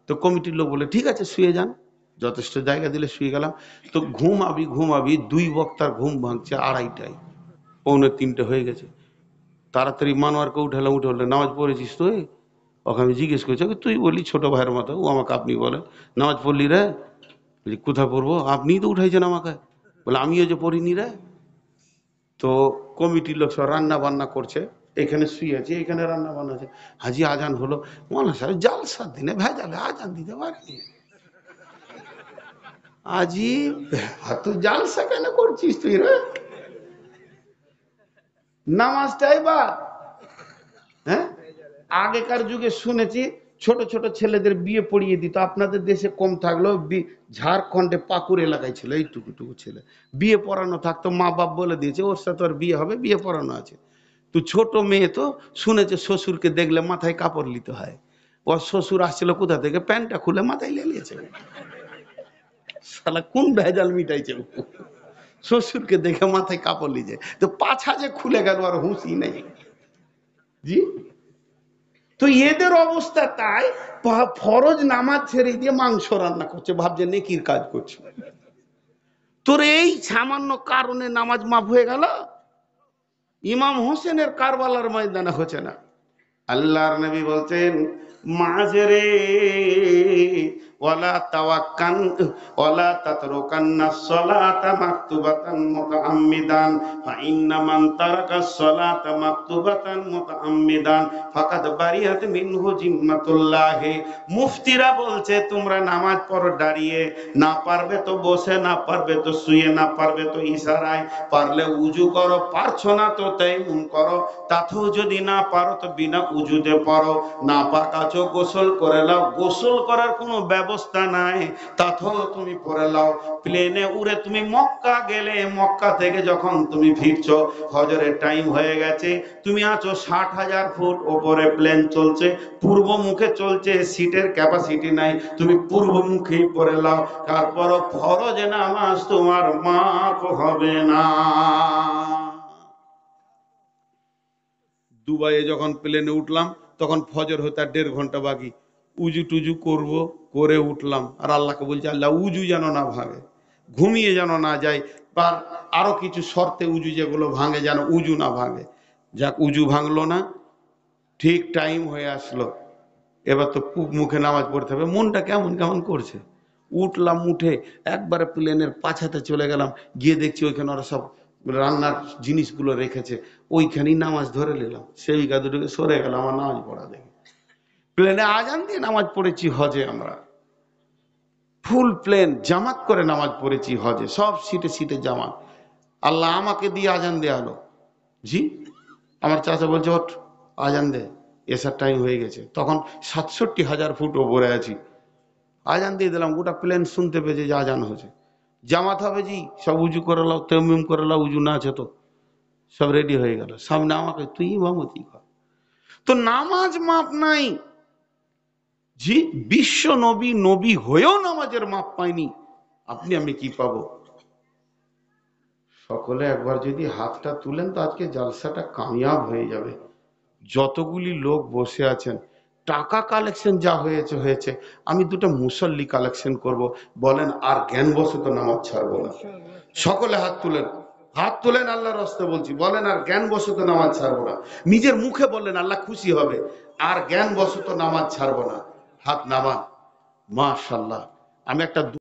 তো কমিটির লোক বলে ঠিক আছে শুয়ে যান, যথেষ্ট জায়গা দিলে শুয়ে গেলাম। তো ঘুমাবি ঘুমাবি, দুই বক্তার ঘুম ভাঙছে 2:30টায়, 2:45 হয়ে গেছে। তাড়াতাড়ি মানোয়ারকে উঠালাম, উঠে বললে নামাজ পড়েছিস তুই? ওকে আমি জিজ্ঞেস করছি, ওকে তুই বলি ছোট ভাইয়ের মতো, ও আমাকে আপনি বলে, নামাজ পড়লি রে? বলি কোথায় পড়বো, আপনিই তো উঠাইছেন আমাকে। বলে আমিও যে পড়িনি রে। তো কমিটির লোক সব রান্না বান্না করছে, এখানে শুয়ে আছে, এখানে রান্না বান্না আছে। হাজি আজান হলো, মনে সাহেব জালসার দিনে ভেজালে আজান দিতে পারেনি। আজি তুই জালসা কেন করছিস তুই রে? নামাজটাই বা, হ্যাঁ, আগেকার যুগে শুনেছি ছোট ছোট ছেলেদের বিয়ে পড়িয়ে দিত, আপনাদের দেশে কম থাকলেও ঝাড়খণ্ডে পাকুড় এলাকায় ছিল এইটুকুটুকু ছেলে, বিয়ে পড়ানো থাকতো, মা বাপ বলে দিয়েছে ওর সাথে ওর বিয়ে হবে, বিয়ে পড়ানো আছে। তো ছোট মেয়ে তো শুনেছে শ্বশুরকে দেখলে মাথায় কাপড় নিতে হয়, ওর শ্বশুর আসছিল কোথা থেকে, প্যান্টটা খুলে মাথায় লেলিয়েছে। শালা কোন ভেজাল মিটাইছে, শ্বশুরকে দেখে মাথায় কাপড় লিজে, তো পাছা যে খুলে গেল আর হুঁশই নেই। জি, তো এদের অবস্থা তাই, ফরজ নামাজ ছেড়ে দিয়ে মাংস রান্না করছে, ভাবছে নেকির কাজ করছে। তোর এই সামান্য কারণে নামাজ মাফ হয়ে গেল? ইমাম হোসেনের কারবালার ময়দানে হচ্ছে না। আল্লাহর নবী বলছেন, মাঝরে ওয়ালা তাওয়াক্কান ওয়ালা তাতরুকান্নাস সালাতা মাকতুবাতান মুতাআম্মিদান ফা ইন্না মান তারাকাস সালাতা মাকতুবাতান মুতাআম্মিদান ফাকাদ বারিয়াত মিনহু জিম্মাতুল্লাহ। মুফতিরা বলছে তোমরা নামাজ পড়ো দাঁড়িয়ে, না পারবে তো বসে, না পারবে তো শুয়ে, না পারবে তো ইশারায়, পারলে উজু করো, পারছো না তো তায়াম্মুম করো, তাতেও যদি না পারো তো বিনা উজুতে পড়ো, না পাক আছো গোসল করে নাও, গোসল করার কোনো ব্যবস্থা নাই তাতেও তুমি পড়ে নাও। প্লেনে উড়ে তুমি মক্কা গেলে, মক্কা থেকে যখন তুমি ফিরছো ফজরের টাইম হয়ে গেছে, তুমি আছো 60,000 ফুট ওপরে, প্লেন চলছে, পূর্ব মুখে চলছে, সিটের ক্যাপাসিটি নাই, তুমি পূর্ব মুখেই পড়ে নাও, তারপরও ফরজ নামাজ তোমার মাফ হবে না। দুবাইয়ে যখন প্লেনে উঠলাম তখন ফজর হতে আর 1.5 ঘন্টা বাকি, উজু টুজু করব, করে উঠলাম, আর আল্লাহকে বলছি আল্লাহ উজু যেন না ভাঙে, ঘুমিয়ে যেন না যায়, বা আরো কিছু শর্তে উজু যেগুলো ভাঙে যেন উজু না ভাঙে। যাক, উজু ভাঙলো না, ঠিক টাইম হয়ে আসলো, এবার তো মুখে নামাজ পড়তে হবে, মনটা কেমন কেমন করছে। উঠলাম, উঠে একবারে প্লেনের পাছাতে চলে গেলাম, গিয়ে দেখছি ওইখানে ওরা সব রান্নার জিনিসগুলো রেখেছে, ওইখানেই নামাজ ধরে নিলাম, সেই গাদুটাকে সরে গেলাম আমার নামাজ পড়া দেখে। প্লেনে আজান দিয়ে নামাজ পড়েছি হজে, আমরা ফুল প্লেন জামাত করে নামাজ পড়েছি হজে, সব সিটে সিটে জামাত। আল্লাহ আমাকে দিয়ে আজান দেয়া হলো। জি, আমার চাচা বলছে ওঠ আজান দে, এসার টাইম হয়ে গেছে, তখন 67,000 ফুট ওপরে আছি, আজান দিয়ে দিলাম, গোটা প্লেন শুনতে পেয়েছে যে আজান হয়েছে। জামাত হবে জি, সব উজু করে লাও, তায়াম্মুম করে লাও, উজু না আছে তো, সব রেডি হয়ে গেল, সামনে আমাকে তুই ইমামতি কর। তো নামাজ মাপ নাই। জি, বিশ্ব নবী নবী হয়েও নামাজের মাপ পায়নি, আপনি আমি কি পাবো? সকলে একবার যদি হাতটা তুলেন তো আজকে জালসাটা কামিয়াব হয়ে যাবে। যতগুলি লোক বসে আছেন, টাকা কালেকশন যা হয়েছে হয়েছে, আমি দুটো মুসল্লি কালেকশন করব, বলেন আর জ্ঞান বশত নামাজ ছাড়বো না। সকলে হাত তুলেন, হাত তুলেন, আল্লাহর রাস্তে বলছি, বলেন আর জ্ঞান বশত নামাজ ছাড়বো না। নিজের মুখে বললেন, আল্লাহ খুশি হবে, আর জ্ঞান বশত নামাজ ছাড়বো না। হাত নামান। মাশাআল্লাহ। আমি একটা